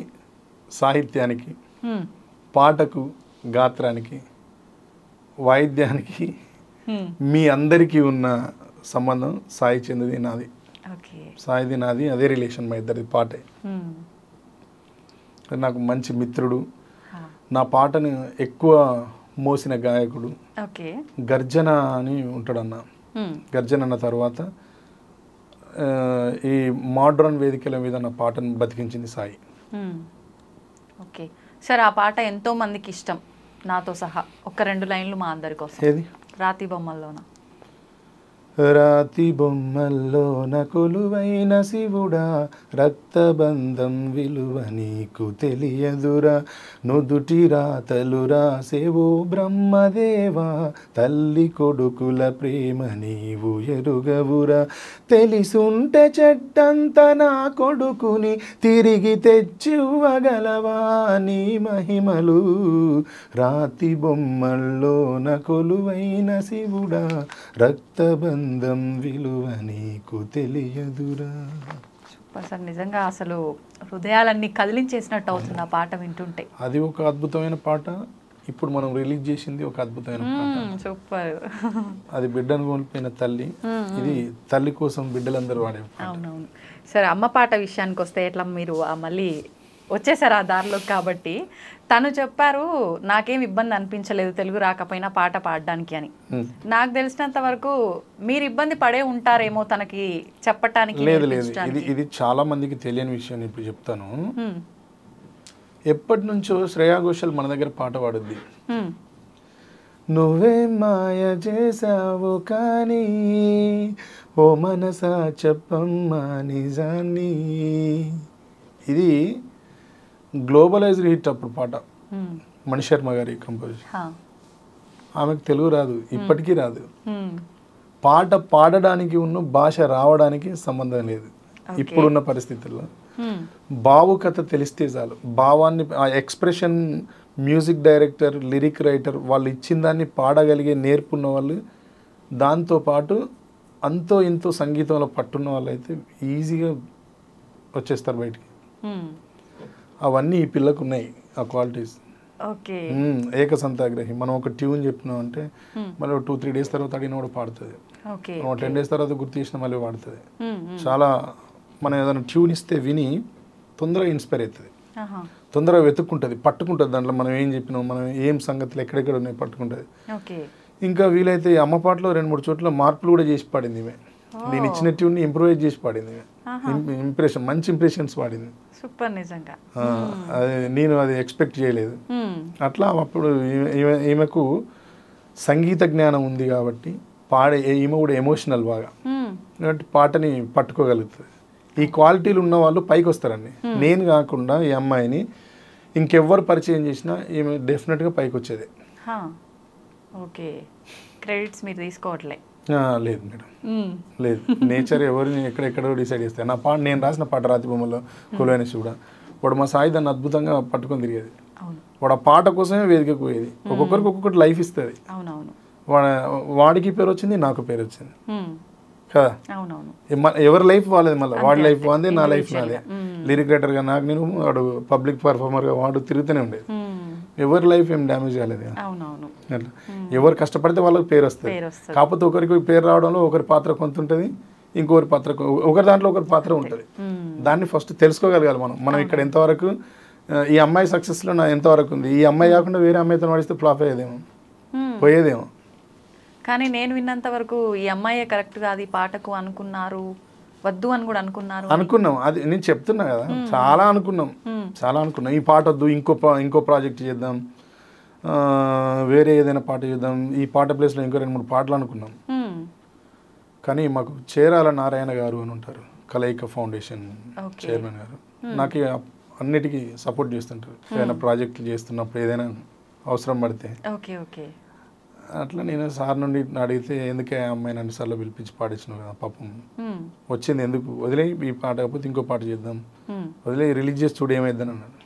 సాహిత్యానికి, పాటకు, గాత్రానికి, వాయిద్యానికి మీ అందరికీ ఉన్న సంబంధం సాయి చంద్ది నాది, సాయిది నాది, అదే రిలేషన్ మా ఇద్దరిది. పాటే నాకు మంచి మిత్రుడు, నా పాటను ఎక్కువ మోసిన గాయకుడు. గర్జన అని ఉంటాడన్న, గర్జన అన్న తర్వాత ఈ మోడ్రన్ వేదికల మీద నా పాటను బతికించింది సాయి. ఓకే సార్, ఆ పాట ఎంతో మందికి ఇష్టం, నాతో సహా. ఒక 2 లైన్లు మా అందరి కోసం. ఏది? రాతి బొమ్మల్లోన. రాతి బొమ్మల్లోన కొలువైన శివుడా, రక్తబంధం విలువ నీకు తెలియదురా, నుదుటి రాతలు రాసేవో బ్రహ్మదేవా, తల్లి కొడుకుల ప్రేమ నీవు ఎరుగవురా, తెలిసుంటే చెడ్డంత నా కొడుకుని తిరిగి తెచ్చివ్వగలవా నీ మహిమలు, రాతి బొమ్మల్లోన కొలువైన శివుడా, రక్తబంధం విలువ నీకు తెలియదురా. సూపర్ సార్, నిజంగా అసలు హృదయాలన్నీ కదిలించేసినట్టు అవుతుంది ఆ పాట వింటుంటే. అది ఒక అద్భుతమైన పాట. ఇప్పుడు మనం రిలీజ్ చేసింది ఒక అద్భుతమైన పాట. సూపర్. అది బిడ్డను కోల్పోయిన తల్లి, ఇది తల్లి కోసం బిడ్డలందరూ వాడే. అవునవును సరే, అమ్మ పాట విషయానికి వస్తే ఎట్లా మీరు మళ్ళీ వచ్చేసారు ఆ దారిలో కాబట్టి, తను చెప్పారు నాకేం ఇబ్బంది అనిపించలేదు తెలుగు రాకపోయినా పాట పాడడానికి అని. నాకు తెలిసినంత వరకు మీరు ఇబ్బంది పడే ఉంటారేమో తనకి చెప్పటానికి. లేదు లేదు, ఇది చాలా మందికి తెలియని విషయం. ఇప్పుడు చెప్తాను. ఎప్పటి నుంచో శ్రేయా ఘోషల్ మన దగ్గర పాట పాడుద్ది. నువ్వే మాయ చేసావు కానీ ఓ మనసా చెప్పమ్మా నిజాన్ని. ఇది గ్లోబలైజ్డ్ హిట్ అప్పుడు పాట. మణి శర్మ గారి కంపోజ్. ఆమెకు తెలుగు రాదు, ఇప్పటికీ రాదు. పాట పాడడానికి ఉన్న భాష రావడానికి సంబంధం లేదు ఇప్పుడున్న పరిస్థితుల్లో. భావుకథ తెలిస్తే చాలు, భావాన్ని, ఆ expression, music director, lyric writer వాళ్ళు ఇచ్చిన దాన్ని పాడగలిగే నేర్పున్న వాళ్ళు, దాంతోపాటు అంతో ఇంతో సంగీతంలో పట్టున్న వాళ్ళు అయితే ఈజీగా వచ్చేస్తారు బయటికి. అవన్నీ ఈ పిల్లకు ఉన్నాయి ఆ క్వాలిటీస్. ఏకసంతాగ్రహి. మనం ఒక ట్యూన్ చెప్పినాం అంటే మళ్ళీ 2-3 డేస్ తర్వాత అడిగిన కూడా పాడుతుంది. 10 డేస్ తర్వాత గుర్తు చేసిన మళ్ళీ పాడుతుంది. చాలా మనం ఏదైనా ట్యూన్ ఇస్తే విని తొందరగా ఇన్స్పైర్ అవుతుంది, తొందరగా వెతుక్కుంటుంది, పట్టుకుంటుంది. దాంట్లో మనం ఏం చెప్పినాం, మనం ఏం సంగతులు ఎక్కడెక్కడ ఉన్నాయి పట్టుకుంటుంది. ఇంకా వీలైతే అమ్మ పాటలో 2-3 చోట్ల మార్పులు కూడా చేసి పాడింది ఈమె. నేను ఇచ్చిన ట్యూన్ని ఇంప్రూవైజ్ చేసి పాడింది. ఇంప్రెషన్, మంచి ఇంప్రెషన్స్ పాడింది. సూపర్ నిజంగా. నేను అది ఎక్స్పెక్ట్ చేయలేదు. అట్లా అప్పుడు ఈమెకు సంగీత జ్ఞానం ఉంది కాబట్టి ఈమె కూడా ఎమోషనల్ బాగా, కాబట్టి పాటని పట్టుకోగలుగుతుంది. ఈ క్వాలిటీలు ఉన్న వాళ్ళు పైకి వస్తారండి. నేను కాకుండా ఈ అమ్మాయిని ఇంకెవ్వరు పరిచయం చేసినా ఈమె డెఫినెట్గా పైకి వచ్చేది. ఓకే, క్రెడిట్స్ మీరు తీసుకోవట్లే? లేదు మేడం, లేదు. నేచర్ ఎవరిని ఎక్కడెక్కడో డిసైడ్ చేస్తాయి. నా పాట, నేను రాసిన పాట రాతి బొమ్మలో కొలువైన శివుడా, వాడు మా సాయి దాన్ని అద్భుతంగా పట్టుకొని తిరిగేది. వాడు ఆ పాట కోసమే వేదికకు పోయేది. ఒక్కొక్కరికి ఒక్కొక్కటి లైఫ్ ఇస్తుంది. వాడికి పేరు వచ్చింది, నాకు పేరు వచ్చింది కదా. ఎవరి లైఫ్ వాళ్ళది, మళ్ళీ వాడి లైఫ్ వాందే, నా లైఫ్ నాదే. లిరిక్ రైటర్గా నాకు నేను, వాడు పబ్లిక్ పర్ఫార్మర్గా వాడు తిరుగుతూనే ఉండేది. ఎవరి లైఫ్ ఏం డ్యామేజ్ కాలేదు. అట్లా ఎవరు కష్టపడితే వాళ్ళకి పేరు వస్తుంది. కాకపోతే ఒకరికి పేరు రావడంలో ఒకరి పాత్ర కొంత ఉంటుంది, ఇంకొకరి పాత్ర, ఒకరి దాంట్లో ఒకరి పాత్ర ఉంటుంది. దాన్ని ఫస్ట్ తెలుసుకోగలగాలి మనం ఇక్కడ ఎంతవరకు, ఈ అమ్మాయి సక్సెస్లో నా ఎంతవరకు ఉంది, ఈ అమ్మాయి కాకుండా వేరే అమ్మాయితో నడిస్తే ఫ్లాప్ అయ్యేదేమో, పోయేదేమో. కానీ నేను విన్నంత వరకు ఈ అమ్మాయే కరెక్ట్ కాదు ఈ పాటకు అనుకున్నారు, వద్దు అని కూడా అనుకున్నాం. అది నేను చెప్తున్నా కదా, చాలా అనుకున్నాం. ఈ పాట వద్దు, ఇంకో ప్రాజెక్ట్ చేద్దాం, వేరే ఏదైనా పాట చేద్దాం, ఈ పాట ప్లేస్లో ఇంకో 2-3 పాటలు అనుకున్నాం. కానీ మాకు చేరాల నారాయణ గారు అని ఉంటారు, కలయిక ఫౌండేషన్ Okay. చైర్మన్ గారు. నాకు అన్నిటికీ సపోర్ట్ చేస్తుంటారు. ఏదైనా ప్రాజెక్టులు చేస్తున్నప్పుడు ఏదైనా అవసరం పడితే ఓకే ఓకే అట్లా నేను సార్ నుండి అడిగితే ఎందుకే ఆ అమ్మాయిని అన్నిసార్లు పిలిపించి పాడించినావు కదా పాపం వచ్చింది ఎందుకు వదిలే ఈ పాట కాకపోతే ఇంకో పాట చేద్దాం వదిలే రిలీజ్ చేసి చూడు ఏమైద్దని అన్నాడు.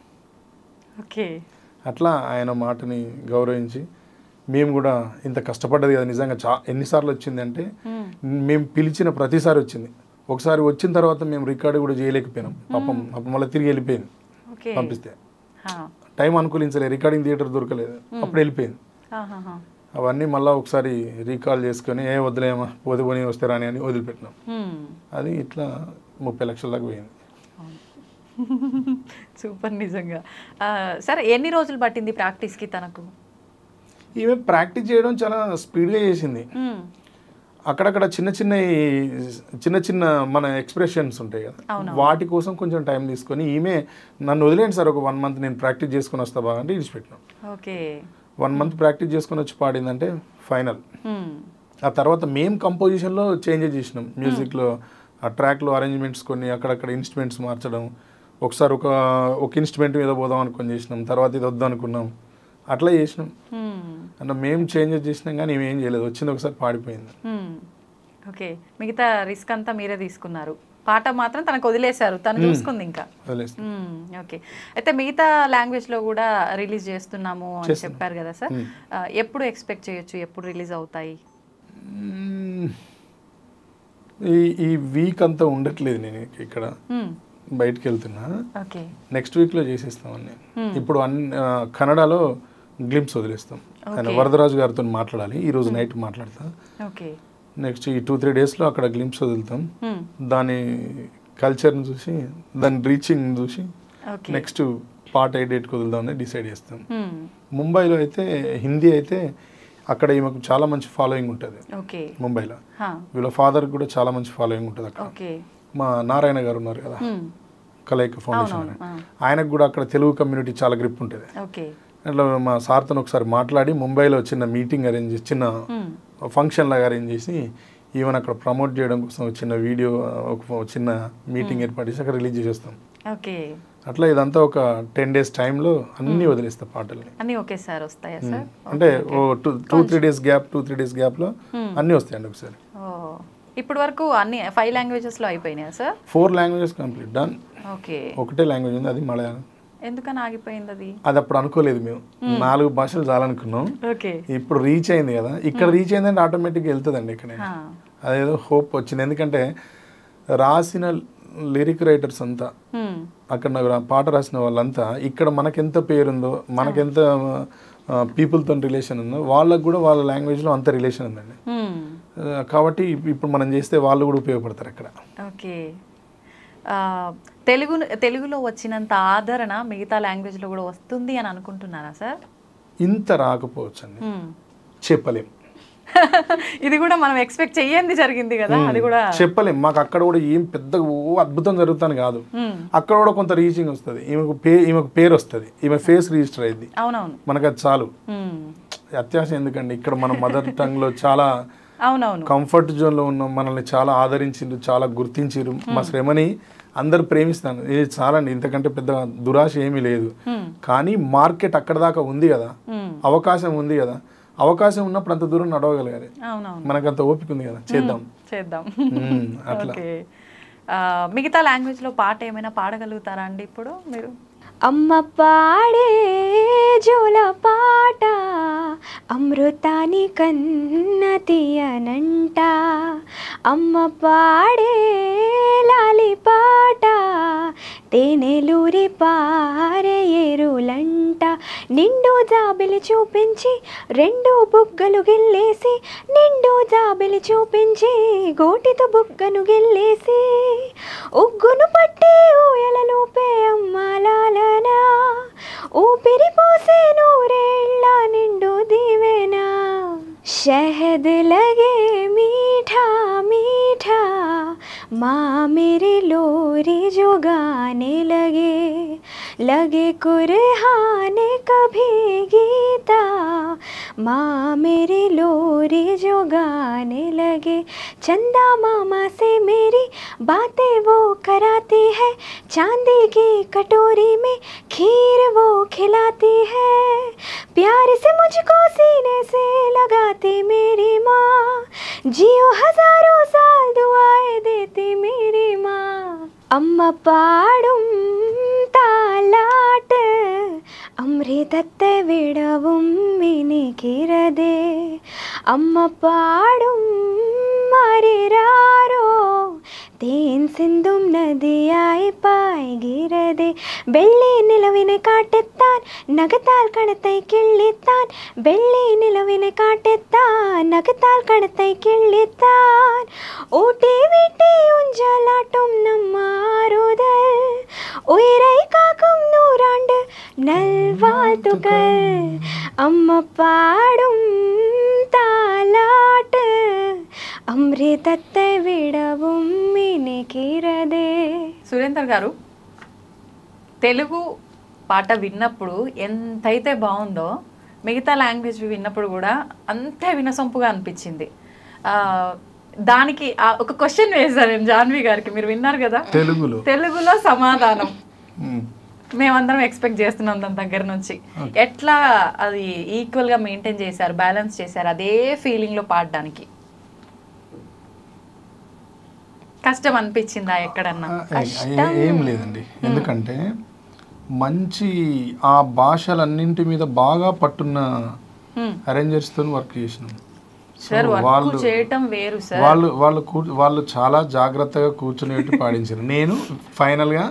ఓకే అట్లా ఆయన మాటని గౌరవించి మేము కూడా ఇంత కష్టపడ్డది కదా నిజంగా ఎన్నిసార్లు వచ్చింది అంటే మేము పిలిచిన ప్రతిసారి వచ్చింది. ఒకసారి వచ్చిన తర్వాత మేము రికార్డు కూడా చేయలేకపోయినాం పాపం అప్పుడు మళ్ళీ తిరిగి వెళ్ళిపోయింది పంపిస్తే టైం అనుకూలించలేదు రికార్డింగ్ థియేటర్ దొరకలేదు అప్పుడు వెళ్ళిపోయింది. అవన్నీ మళ్ళీ ఒకసారి రీకాల్ చేసుకొని వదిలేమా పోతే పోనీ వస్తే రాని అని వదిలిపెట్టినాం. అది ఇట్లా 30 లక్షల దాకా పోయింది. సూపర్ నిజంగా. సరే ఎన్ని రోజులు పట్టింది ప్రాక్టీస్కి తనకు? ఈమె ప్రాక్టీస్ చేయడం చాలా స్పీడ్గా చేసింది. అక్కడక్కడ చిన్న చిన్న మన ఎక్స్ప్రెషన్స్ ఉంటాయి కదా వాటి కోసం కొంచెం టైం తీసుకొని ఈమె నన్ను వదిలేండి సార్ ఒక 1 మంత్ నేను ప్రాక్టీస్ చేసుకొని వస్తా బాగా అంటే ఇడిచిపెట్టినాం. ఓకే 1 మంత్ ప్రాక్టీస్ చేసుకొని వచ్చి పాడిందంటే ఫైనల్. ఆ తర్వాత మేము కంపోజిషన్లో చేంజెస్ చేసినాం. మ్యూజిక్లో ఆ ట్రాక్లో అరేంజ్మెంట్స్ కొన్ని అక్కడక్కడ ఇన్స్ట్రుమెంట్స్ మార్చడం ఒకసారి ఒక ఇన్స్ట్రుమెంట్ మీద పోదాం అనుకొని చేసినాం తర్వాత ఇది వద్దు అనుకున్నాం అట్లా చేసినాం. అంటే మేము చేంజెస్ చేసినాం కానీ ఏం చేయలేదు వచ్చింది ఒకసారి పాడిపోయింది. ఓకే మిగతా రిస్క్ అంతా మీరే తీసుకున్నారు పాట మాత్రం తనకు వదిలేశారు తను చూసుకుంది ఇంకా. ఓకే అయితే మిగతా లాంగ్వేజ్లో కూడా రిలీజ్ చేస్తున్నాము అని చెప్పారు కదా సార్ ఎప్పుడు ఎక్స్పెక్ట్ చేయొచ్చు ఎప్పుడు రిలీజ్ అవుతాయి? ఈ వీక్ అంతా ఉండట్లేదు నేను ఇక్కడ బయటకు వెళ్తున్నా. నెక్స్ట్ వీక్లో చేసేస్తామని ఇప్పుడు కన్నడలో గ్లింప్స్ వదిలేస్తాం. ఆయన వరదరాజు గారితో మాట్లాడాలి ఈరోజు నైట్ మాట్లాడతా. నెక్స్ట్ ఈ 2-3 డేస్లో అక్కడ గ్లింప్స్ వదులుతాం. దాని కల్చర్ని చూసి దాని రీచింగ్ చూసి నెక్స్ట్ పార్ట్ ఏ డేట్కి వదులుదామని డిసైడ్ చేస్తాం. ముంబైలో అయితే హిందీ అయితే అక్కడ ఈమెకు చాలా మంచి ఫాలోయింగ్ ఉంటుంది ముంబైలో. వీళ్ళ ఫాదర్ కూడా చాలా మంచి ఫాలోయింగ్ ఉంటుంది అక్కడ. మా నారాయణ గారు ఉన్నారు కదా కలయిక ఫౌండేషన్ ఆయనకు కూడా అక్కడ తెలుగు కమ్యూనిటీ చాలా గ్రిప్ ఉంటుంది. అట్లా మా సార్తో ఒకసారి మాట్లాడి ముంబైలో చిన్న మీటింగ్ అరేంజ్ చేసి చిన్న ఫంక్షన్ లాగా అరేంజ్ చేసి ఈవెన్ అక్కడ ప్రమోట్ చేయడం కోసం చిన్న వీడియో ఒక చిన్న మీటింగ్ ఏర్పాటు చేసి అక్కడ రిలీజ్ చేసేస్తాం. అట్లా ఇదంతా ఒక 10 days టైంలో అన్ని వదిలేస్తా పాటల్ని. అన్ని ఒకేసారి వస్తాయా సార్? అంటే 2-3 days గ్యాప్లో అన్నీ వస్తాయండి ఒకసారి. ఇప్పటి వరకు అన్ని 5 లాంగ్వేజెస్లో అయిపోయినాయా sir? 4 languages complete done. Okay ఒకటే లాంగ్వేజ్ ఉంది అది మలయాళం. ఎందుకని ఆగిపోయింది అది? అది అప్పుడు అనుకోలేదు మేము 4 భాషలు చాలనుకున్నాం. ఇప్పుడు రీచ్ అయింది కదా ఇక్కడ రీచ్ అయిందంటే ఆటోమేటిక్గా వెళ్తుందండి ఇక్కడ. అదేదో హోప్ వచ్చింది ఎందుకంటే రాసిన లిరిక్ రైటర్స్ అంతా అక్కడ పాట రాసిన వాళ్ళంతా ఇక్కడ మనకెంత పేరుందో మనకెంత పీపుల్తో రిలేషన్ ఉందో వాళ్ళకు కూడా వాళ్ళ లాంగ్వేజ్లో అంత రిలేషన్ ఉందండి. కాబట్టి ఇప్పుడు మనం చేస్తే వాళ్ళు కూడా ఉపయోగపడతారు అక్కడ. ఓకే తెలుగులో వచ్చినంత ఆదరణ మిగతా లాంగ్వేజ్లో కూడా వస్తుంది అని అనుకుంటున్నారా సార్? ఇంత రాకపోవచ్చు అండి చెప్పలేం. ఇది కూడా మనం ఎక్స్పెక్ట్ చెయ్యంది జరిగింది కదా అది కూడా చెప్పలేం. మాకు అక్కడ కూడా ఏం పెద్ద అద్భుతం జరుగుతాను కాదు అక్కడ కూడా కొంత రీచింగ్ వస్తుంది ఈమెకు పేరు వస్తుంది ఈమె ఫేస్ రిజిస్టర్ అయింది మనకు అది చాలు. అత్యాశ ఎందుకండి ఇక్కడ మన మదర్ టంగ్ లో చాలా కంఫర్ట్ జోన్ లో ఉన్నాం మనల్ని చాలా ఆదరించిండ్రు చాలా గుర్తించారు మా శ్రమని అందరు ప్రేమిస్తాను ఇది చాలండి ఇంతకంటే పెద్ద దురాశ ఏమీ లేదు. కానీ మార్కెట్ అక్కడ దాకా ఉంది కదా అవకాశం ఉంది కదా అవకాశం ఉన్నప్పుడు అంత దూరం నడవగలగాలి మనకు అంత ఓపిక ఉంది కదా చేద్దాం అట్లా. మిగతా లాంగ్వేజ్ లో పాట ఏమైనా పాడగలుగుతారా అండి ఇప్పుడు మీరు? అమ్మ పాడే జోల పాట అమృతాని కన్న తీయనంట అమ్మ పాడే లాలి పాట తేనెలూరి పారే ఏరులంట నిండు జాబిలి చూపించి 2 బుగ్గలు గిల్లేసి నిండు జాబిలి చూపించి గోటితో బుగ్గను గిల్లేసి ఉగ్గును పట్టి ఊయలలోపే అమ్మాలాలనా ఊపిరి పోసే నూరేళ్ళ నిండు దీవెనా शहद लगे मीठा मीठा माँ मेरे लोरी जो गाने लगे कुरहाने कभी गीता माँ मेरे लोरी लोरी जो गाने लगे, चंदा मामा से मेरी बातें वो कराती है, चांदी की कटोरी में खीर वो खिलाती है, प्यार से मुझको सीने से लगाती मेरी माँ, जियो हजारों साल दुआएं देती मेरी माँ. अम्मा पाडुम तालाट अमृतत्ते विडवुम मिनिकिरदे, अम्मा पाडुम मारिरारो തേൻ സിന്ധും നദിയായി പായ്കിരതേ, വെള്ളി നിലവിനെ കാട്ടെത്താൻ നഖത്താൽ കണത്തൈ കിള്ളിത്താൻ, വെള്ളി നിലവിനെ കാട്ടെത്താൻ നഖത്താൽ കണത്തൈ കിള്ളിത്താൻ, ഊട്ടി വീട്ടി ഉഞ്ചലാട്ടും നമ്മാറുതൽ, ഉയരൈ കാക്കും നൂറാണ്ട് നൽവാഴ്ത്തുകൾ, അമ്മ പാടും താലാട്ട് అమృతత్తే విడவும் మినికిరదే. సురేందర్ గారు, తెలుగు పాట విన్నప్పుడు ఎంతైతే బాగుందో మిగతా లాంగ్వేజ్ విన్నప్పుడు కూడా అంతే వినసొంపుగా అనిపించింది. దానికి ఒక క్వశ్చన్ వేశాను నేను జాన్వి గారికి, మీరు విన్నారు కదా తెలుగులో సమాధానం మేమందరం ఎక్స్పెక్ట్ చేస్తున్నాం దాని దగ్గర నుంచి. ఎట్లా అది ఈక్వల్గా మెయింటైన్ చేశారు, బ్యాలెన్స్ చేశారు అదే ఫీలింగ్లో పాడడానికి? కష్టం అనిపించిందా ఎక్కడన్నా? ఏం లేదండి, ఎందుకంటే మంచి ఆ భాషలన్నింటి మీద బాగా పట్టున్న అరేంజర్స్ తో వర్క్ చేసినాం. వాళ్ళు చాలా జాగ్రత్తగా కూర్చునేట్టు పాడించారు. నేను ఫైనల్ గా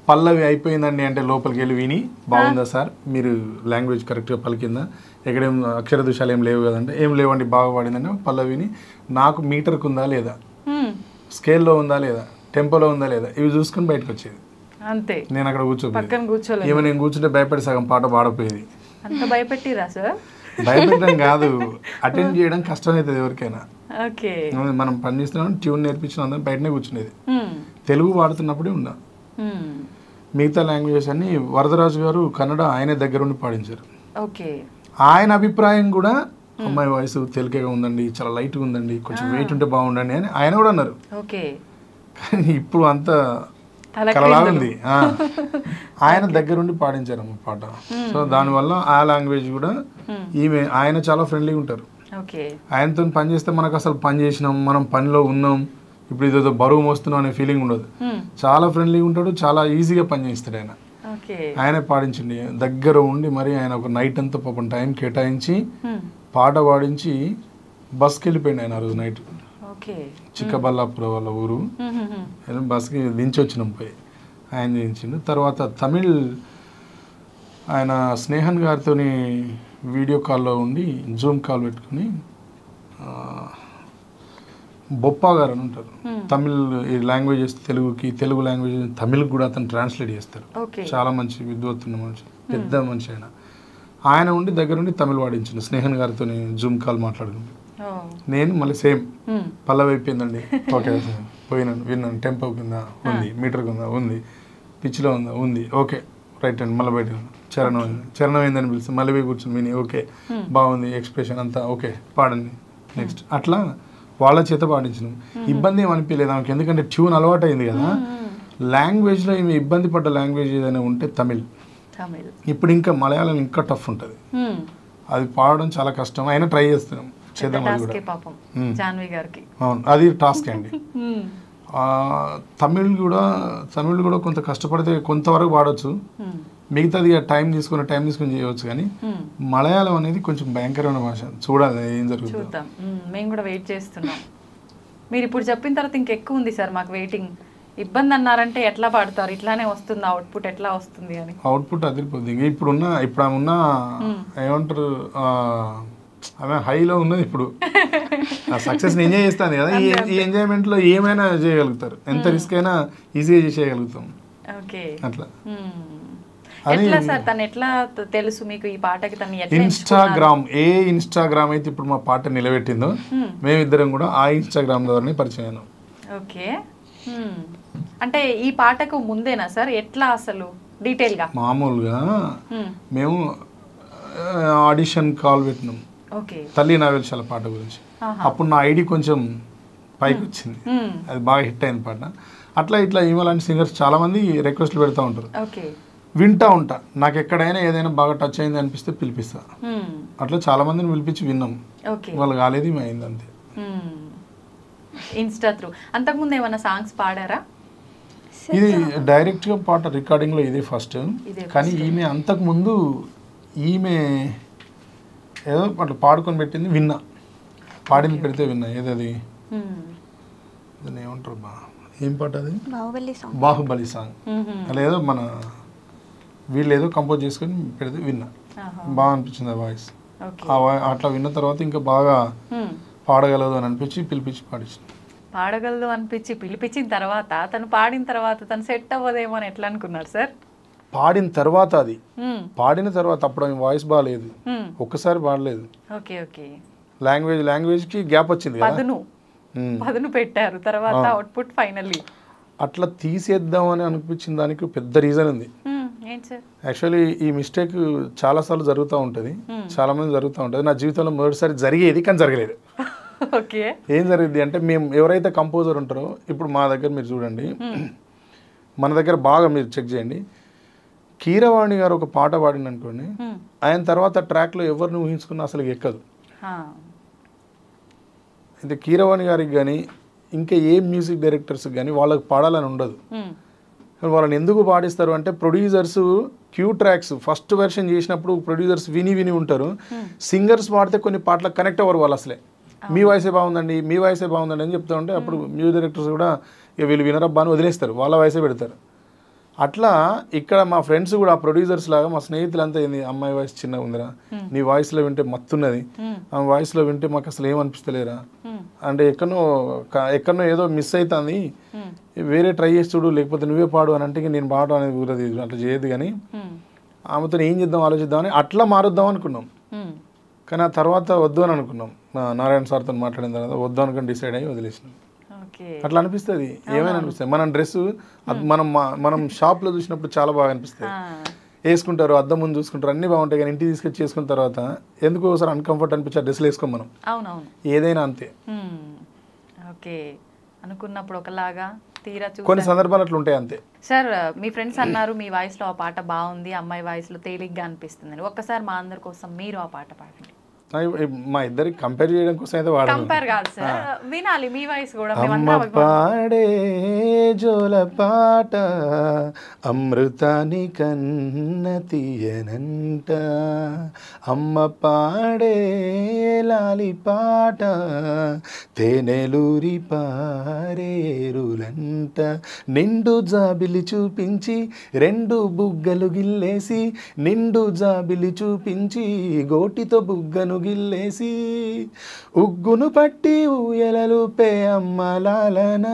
పల్లవి అయిపోయిందండి అంటే లోపలికి వెళ్ళి విని, బాగుందా సార్ మీరు లాంగ్వేజ్ కరెక్ట్గా పలికిందా, ఎక్కడేం అక్షర దోషాలు ఏం లేవు కదంటే, ఏం లేవండి బాగా పాడిందంటే పల్లవిని నాకు మీటర్కు ఉందా లేదా, స్కేల్లో ఉందా లేదా, టెంపోలో ఉందా లేదా, ఇవి చూసుకుని బయటకు వచ్చేది. అంతే. నేను అక్కడ కూర్చోలేదు, ఏమో నేను కూర్చుంటే భయపడి సగం పాట పాడపోయేది. అంత భయపెట్టిరా సార్? భయపెట్టడం కాదు, అటెండ్ చేయడం కష్టం అవుతుంది ఎవరికైనా. మనం పని చేస్తున్నాం, ట్యూన్ నేర్పించిన అందరం బయటనే కూర్చునేది. తెలుగు పాడుతున్నప్పుడే ఉన్నా. మిగతా లాంగ్వేజెస్ అన్ని వరదరాజు గారు కన్నడ ఆయనే దగ్గరుండి పాడించారు. ఆయన అభిప్రాయం కూడా అమ్మాయి వాయిస్ తెలుగుగా ఉందండి, చాలా లైట్గా ఉందండి, కొంచెం వెయిట్ ఉంటే బాగుండండి అని ఆయన కూడా అన్నారు. కానీ ఇప్పుడు అంత కలలా ఉంది. ఆయన దగ్గరుండి పాడించారు అమ్మ పాట. సో దానివల్ల ఆ లాంగ్వేజ్ కూడా ఆయన చాలా ఫ్రెండ్లీగా ఉంటారు. ఆయనతో పని చేస్తే మనకు అసలు పని చేసినాం, మనం పనిలో ఉన్నాం, ఇప్పుడు ఇదేదో బరువు మోస్తున్నాం అనే ఫీలింగ్ ఉండదు. చాలా ఫ్రెండ్లీగా ఉంటాడు, చాలా ఈజీగా పని చేస్తాడు. ఆయనే పాడించండి దగ్గర ఉండి, మరి ఆయన ఒక నైట్ అంతా పాపం టైం కేటాయించి పాట పాడించి బస్కి వెళ్ళిపోయింది ఆయన ఆ రోజు నైట్. చిక్కబల్లాపుర వాళ్ళ ఊరు, బస్కి దించి వచ్చినాం పోయి ఆయన దించిండు. తర్వాత తమిళ్ ఆయన స్నేహన్ గారితో వీడియో కాల్లో ఉండి జూమ్ కాల్ పెట్టుకుని, బొప్పా గారు అని ఉంటారు, తమిళ్ లాంగ్వేజెస్ తెలుగుకి, తెలుగు లాంగ్వేజ్ తమిళ్ కూడా అతను ట్రాన్స్లేట్ చేస్తారు. చాలా మంచి విద్వత్తున్న మనిషి, పెద్ద మనిషి ఆయన ఉండి దగ్గర ఉండి తమిళ్ వాడించిండు. స్నేహన్ గారితో జూమ్ కాల్ మాట్లాడుకుంది. నేను మళ్ళీ సేమ్ పల్లవి అయిపోయిందండి, ఓకే పోయినాను, విన్నాను, టెంపో కింద ఉంది, మీటర్ కింద ఉంది, పిచ్లో ఉందా ఉంది, ఓకే రైట్ అండి, మళ్ళీ బయట చరణం అయిందని పిలిచి మళ్ళీ పోయి కూర్చొని విని, ఓకే బాగుంది, ఎక్స్ప్రెషన్ అంతా ఓకే పాడండి నెక్స్ట్, అట్లా వాళ్ళ చేత పాడించినాం. ఇబ్బంది ఏమి అనిపించలేదు ఆమెకి, ఎందుకంటే ట్యూన్ అలవాటు అయింది కదా. లాంగ్వేజ్లో ఏమి ఇబ్బంది పడ్డ లాంగ్వేజ్ ఏదైనా ఉంటే తమిళ్. ఇప్పుడు ఇంకా మలయాళం ఇంకా టఫ్ ఉంటుంది, అది పాడడం చాలా కష్టం. అయినా ట్రై చేస్తున్నాం, చేద్దాం. అది కూడా అవును, అది టాస్క్ అండి. తమిళ్ కూడా కొంత కష్టపడితే కొంతవరకు పాడవచ్చు, మిగతాది టైం తీసుకుని చేయవచ్చు. కానీ మలయాళం అనేది కొంచెం భయంకరమైన భాష. చూడాలి ఏం జరుగుతుంది, చూద్దాం. మేము కూడా వెయిట్ చేస్తున్నాం. మీరు ఇప్పుడు చెప్పిన తర్వాత ఇంకెక్కువ ఉంది సార్ మాకు వెయిటింగ్. ఇబ్బంది అన్నారంటే ఎట్లా పాడతారు, ఇట్లానే వస్తుంది అవుట్పుట్, ఎట్లా వస్తుంది అని? అవుట్పుట్ అదిరిపోతుంది. ఇప్పుడు ఉన్న ఏమంటారు, ఆమె హైలో ఉన్నది. ఇప్పుడు ఆ సక్సెస్ ఎంజాయ్ చేస్తాను కదా, ఈ ఎంజాయ్మెంట్ లో ఏమైనా చేయగలుగుతారు, ఎంత రిస్క్ అయినా ఈజీగా చేసేయగలుగుతాం. అట్లా తెలుసు మీకు ఈ పాటకి? ఇన్స్టాగ్రామ్ అయితే ఇప్పుడు మా పాట నిలబెట్టిందో, మేమిద్దరం కూడా ఆ ఇన్స్టాగ్రామ్ ద్వారానే పరిచయం. ఓకే, అంటే ఈ పాటకు ముందేనా సార్, ఎట్లా అసలు డీటెయిల్ గా? మామూలుగా మేము ఆడిషన్ కాల్ పెట్టినాం తల్లి నావెల్శాల పాట గురించి. అప్పుడు నా ఐడి కొంచెం పైకి వచ్చింది, అది బాగా హిట్ అయింది పాట. అట్లా ఇట్లా ఇలాంటి సింగర్స్ చాలామంది రిక్వెస్ట్లు పెడతా ఉంటారు, వింటా ఉంటా. నాకు ఎక్కడైనా ఏదైనా బాగా టచ్ అయింది అనిపిస్తే పిలిపిస్తా. అట్లా చాలా మందిని పిలిపించి విన్నాం, వాళ్ళు కాలేదు అయింది అంతే. Insta through. అంతకుముందు ఏమైనా సాంగ్స్ పాడారా? ఇది డైరెక్ట్గా పాట రికార్డింగ్లో ఇదే ఫస్ట్. కానీ ఈమె అంతకుముందు ఈమె ఏదో అట్లా పాడుకొని పెట్టింది విన్నా, పాడింది పెడితే విన్నా. ఏదది దాన్ని ఏమంటారు బా, ఏం పాట అది? బాహుబలి సాంగ్. అలా ఏదో మన వీళ్ళు ఏదో కంపోజ్ చేసుకొని పెడితే విన్నా, బాగా అనిపించింది ఆ వాయిస్. అట్లా విన్న తర్వాత ఇంకా బాగా పాడగలదు అని అనిపించి పిలిపించి పాడించిన. పాడగలదు అనిపించి పిలిపించిన తర్వాత తను పాడిన తర్వాత తను సెట్ అవ్వదేమో అని ఎట్లా అనుకున్నారు సార్? పాడిన తర్వాత అది పాడిన తర్వాత అప్పుడు ఆమె వాయిస్ బాగాలేదు, ఒక్కసారి పాడలేదు. లాంగ్వేజ్కి గ్యాప్ వచ్చింది కదా, పదును పెట్టారు తర్వాత అవుట్పుట్ ఫైనల్లీ. అట్లా తీసేద్దామని అనిపించిన దానికి పెద్ద రీజన్ ఉంది. యాక్చువల్లీ ఈ మిస్టేక్ చాలాసార్లు జరుగుతూ ఉంటుంది, చాలా మంది జరుగుతూ ఉంటుంది. నా జీవితంలో మొదటిసారి జరిగేది కానీ జరగలేదు. ఏం జరిగింది అంటే, మేము ఎవరైతే కంపోజర్ ఉంటారో, ఇప్పుడు మా దగ్గర మీరు చూడండి, మన దగ్గర బాగా మీరు చెక్ చేయండి, కీరవాణి గారు ఒక పాట పాడింది అనుకోండి, ఆయన తర్వాత ట్రాక్లో ఎవరిని ఊహించుకున్నా అసలు ఎక్కదు. అయితే కీరవాణి గారికి కానీ ఇంకా ఏ మ్యూజిక్ డైరెక్టర్స్కి కానీ వాళ్ళకి పాడాలని ఉండదు. వాళ్ళని ఎందుకు పాడిస్తారు అంటే, producers cue tracks first version చేసినప్పుడు ప్రొడ్యూసర్స్ విని ఉంటారు, సింగర్స్ పాడితే కొన్ని పాటలకు కనెక్ట్ అవ్వరు వాళ్ళు అసలే. మీ వాయిసే బాగుందండి, మీ వాయిసే బాగుందండి అని చెప్తా ఉంటే అప్పుడు మ్యూజిక్ డైరెక్టర్స్ కూడా వీళ్ళు వినరబ్బా అని వదిలేస్తారు, వాళ్ళ వాయిసే పెడతారు. అట్లా ఇక్కడ మా ఫ్రెండ్స్ కూడా ఆ ప్రొడ్యూసర్స్ లాగా మా స్నేహితులంతా ఏంది, అమ్మాయి వాయిస్ చిన్నగా ఉందిరా, నీ వాయిస్లో వింటే మత్తున్నది, ఆ వాయిస్లో వింటే మాకు అసలు ఏమనిపిస్తలేరా అంటే, ఎక్కడనో ఏదో మిస్ అవుతుంది, వేరే ట్రై చేసి చూడు, లేకపోతే నువ్వే పాడు అని అంటే నేను పాడు అనేది ఊరది, అట్లా చేయదు. కానీ ఆమెతో ఏం చేద్దాం ఆలోచిద్దామని అట్లా మారుద్దాం అనుకున్నాం. కానీ ఆ తర్వాత వద్దు అని అనుకున్నాం, నారాయణ సార్తో మాట్లాడిన తర్వాత వద్దు అనుకుని డిసైడ్ అయ్యి వదిలేసినాం. అట్లా అనిపిస్తుంది, ఏమైనా అనిపిస్తుంది. మనం డ్రెస్ మనం షాప్లో చూసినప్పుడు చాలా బాగా అనిపిస్తుంది, వేసుకుంటారు, అద్దం ముందు చూసుకుంటారు, అన్నీ బాగుంటాయి. కానీ ఇంటికి తీసుకొచ్చి చేసుకున్న తర్వాత ఎందుకు ఒకసారి అన్కంఫర్ట్ అనిపించే డ్రెస్సులు వేసుకోం మనం. ఏదైనా అంతే, అనుకున్నప్పుడు ఒకలాగా తీరా కొన్ని సందర్భాలు అట్లా ఉంటాయి అంతే. సార్, మీ ఫ్రెండ్స్ అన్నారు మీ వాయిస్లో ఆ పాట బాగుంది, అమ్మాయి వాయిస్లో తేలిగ్గా అనిపిస్తుంది. ఒక్కసారి మా అందరి కోసం మీరు ఆ పాట పాడండి. మా ఇద్దరికి కంపేర్ చేయడం కోసం అయితే కంపేర్ కాదు సార్, వినాలి మీ వాయిస్ కూడా. అమ్మ పాడే జోల పాట అమృతాని కన్న తీయనంట, అమ్మ పాడే లాలి పాట తేనెలూరి పారేరులంట, నిండు జాబిలి చూపించి రెండు బుగ్గలు గిల్లేసి, నిండు జాబిలి చూపించి గోటితో బుగ్గను గిల్లేసి, ఉగ్గును పట్టి ఊయలలుపే అమ్మ లాలనా,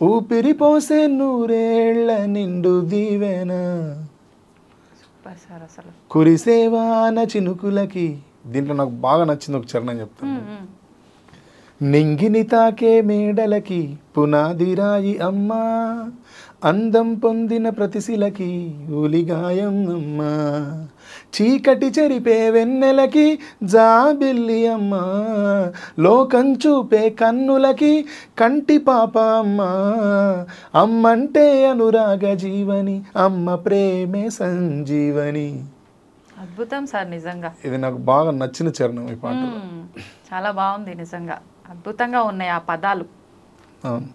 ఊపిరి పోసే నూరేళ్ల నిండు దీవెన, కురిసేవాన చినుకులకి. దీంట్లో నాకు బాగా నచ్చింది ఒక చరణం చెప్తాను. నింగిని తాకే మేడలకి పునాదిరాయి అమ్మా, అందం పొందిన ప్రతిశిలకి ఉలిగాయం అమ్మా, చీకటి చెరిపే వెన్నెలకి జాబిల్లి అమ్మా, లోకం చూపే కన్నులకి కంటి పాప అమ్మా, అమ్మంటే అనురాగ జీవని, అమ్మ ప్రేమే సంజీవని. అద్భుతం సార్, నిజంగా ఇది నాకు బాగా నచ్చిన చరణం ఈ పాట. చాలా బాగుంది నిజంగా, అద్భుతంగా ఉన్నాయి ఆ పదాలు.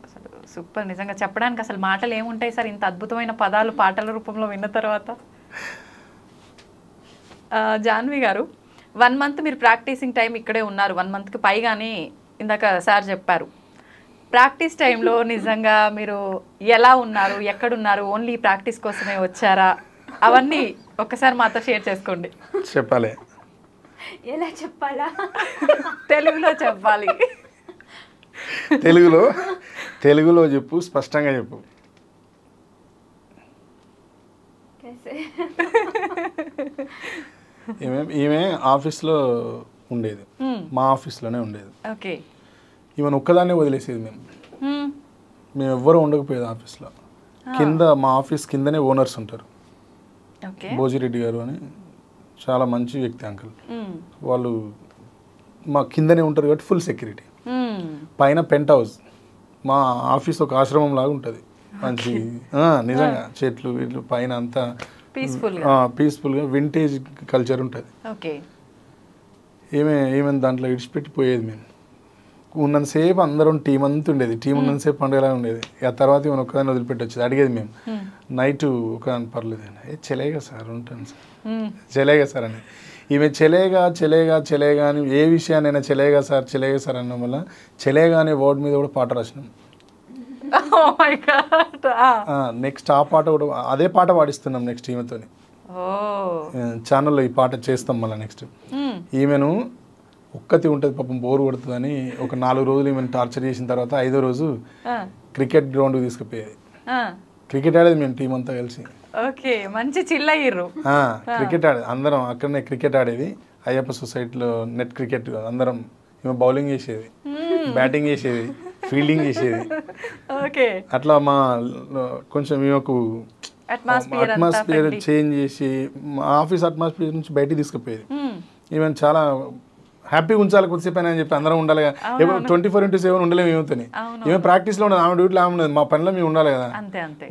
అసలు సూపర్, నిజంగా చెప్పడానికి అసలు మాటలు ఏముంటాయి సార్, ఇంత అద్భుతమైన పదాలు పాటల రూపంలో విన్న తర్వాత. జాన్వి గారు, 1 month మీరు ప్రాక్టీసింగ్ టైం ఇక్కడే ఉన్నారు, 1 monthకి పైగానే ఇందాక సార్ చెప్పారు. ప్రాక్టీస్ టైంలో నిజంగా మీరు ఎలా ఉన్నారు, ఎక్కడున్నారు, ఓన్లీ ప్రాక్టీస్ కోసమే వచ్చారా, అవన్నీ ఒక్కసారి మాతో షేర్ చేసుకోండి. చెప్పాలి, ఎలా చెప్పాలా, తెలుగులో చెప్పాలి. తెలుగులో చెప్పు, స్పష్టంగా చెప్పు. ఈమె ఆఫీస్లో ఉండేది, మా ఆఫీస్లోనే ఉండేది. ఈమెను ఒక్కదాన్నే వదిలేసేది. మేము ఎవ్వరూ ఉండకపోయేది ఆఫీస్లో. కింద మా ఆఫీస్ కిందనే ఓనర్స్ ఉంటారు, భోజిరెడ్డి గారు అని చాలా మంచి వ్యక్తి అంకుల్. వాళ్ళు మా కిందనే ఉంటారు కాబట్టి ఫుల్ సెక్యూరిటీ. పైన పెంట్ హౌస్, మా ఆఫీస్ ఒక ఆశ్రమం లాగా ఉంటుంది. మంచి నిజంగా చెట్లు వీళ్ళు పైన అంతా పీస్ఫుల్గా వింటేజ్ కల్చర్ ఉంటుంది. ఏమైనా దాంట్లో ఇడిచిపెట్టిపోయేది. మేము ఉన్నంతసేపు అందరం టీం అంతా ఉండేది. టీం ఉన్నంతసేపు పండుగలా ఉండేది. ఆ తర్వాత ఈమెను ఒక్కదాన్ని వదిలిపెట్టి వచ్చేది. అడిగేది మేము నైట్ ఒకదాన్ని పర్లేదు అని, చెలేగా సార్ ఉంటాను సార్, చెలేగా సార్ అని. ఈమె చెలేగా అని ఏ విషయాన్నైనా చెలేగా సార్ అన్న వల్ల చెలేగా అనే వర్డ్ మీద కూడా పాట రాసినాం. నెక్స్ట్ ఆ పాట కూడా అదే పాట పాడిస్తున్నాం నెక్స్ట్ ఈమెతో ఛానల్లో. ఈ పాట చేస్తాం మళ్ళీ నెక్స్ట్. ఈమెను ఒక్కతి ఉంటుంది పాపం, బోర్ కొడుతుందని ఒక 4 రోజులు ఈమెను టార్చర్ చేసిన తర్వాత 5వ రోజు క్రికెట్ గ్రౌండ్కి తీసుకుపోయేది. క్రికెట్ ఆడేది మేము టీం అంతా కలిసి. మంచి చిల్లయ్యారు. క్రికెట్ ఆడేది అందరం అక్కడనే. క్రికెట్ ఆడేది అయ్యప్ప సొసైటీలో నెట్ క్రికెట్. అందరం ఈమె బౌలింగ్ చేసేది, బ్యాటింగ్ చేసేది, ఫీల్డింగ్ చేసేది. అట్లా మా కొంచెం ఈమెకు అట్మాస్ఫియర్ చేంజ్ చేసి మా ఆఫీస్ అట్మాస్ఫియర్ నుంచి బయటికి తీసుకుపోయేది. ఈవెన్ చాలా హ్యాపీగా ఉంచాలి కొద్దిసేపు అని చెప్పి అందరం ఉండాలి కదా. 24/7 ఉండలేము ఏమవుతుంది. ఈమె ప్రాక్టీస్లో ఉండదు, ఆమె డ్యూటీలో ఆమె ఉండదు, మా పనిలో మేము ఉండాలి కదా.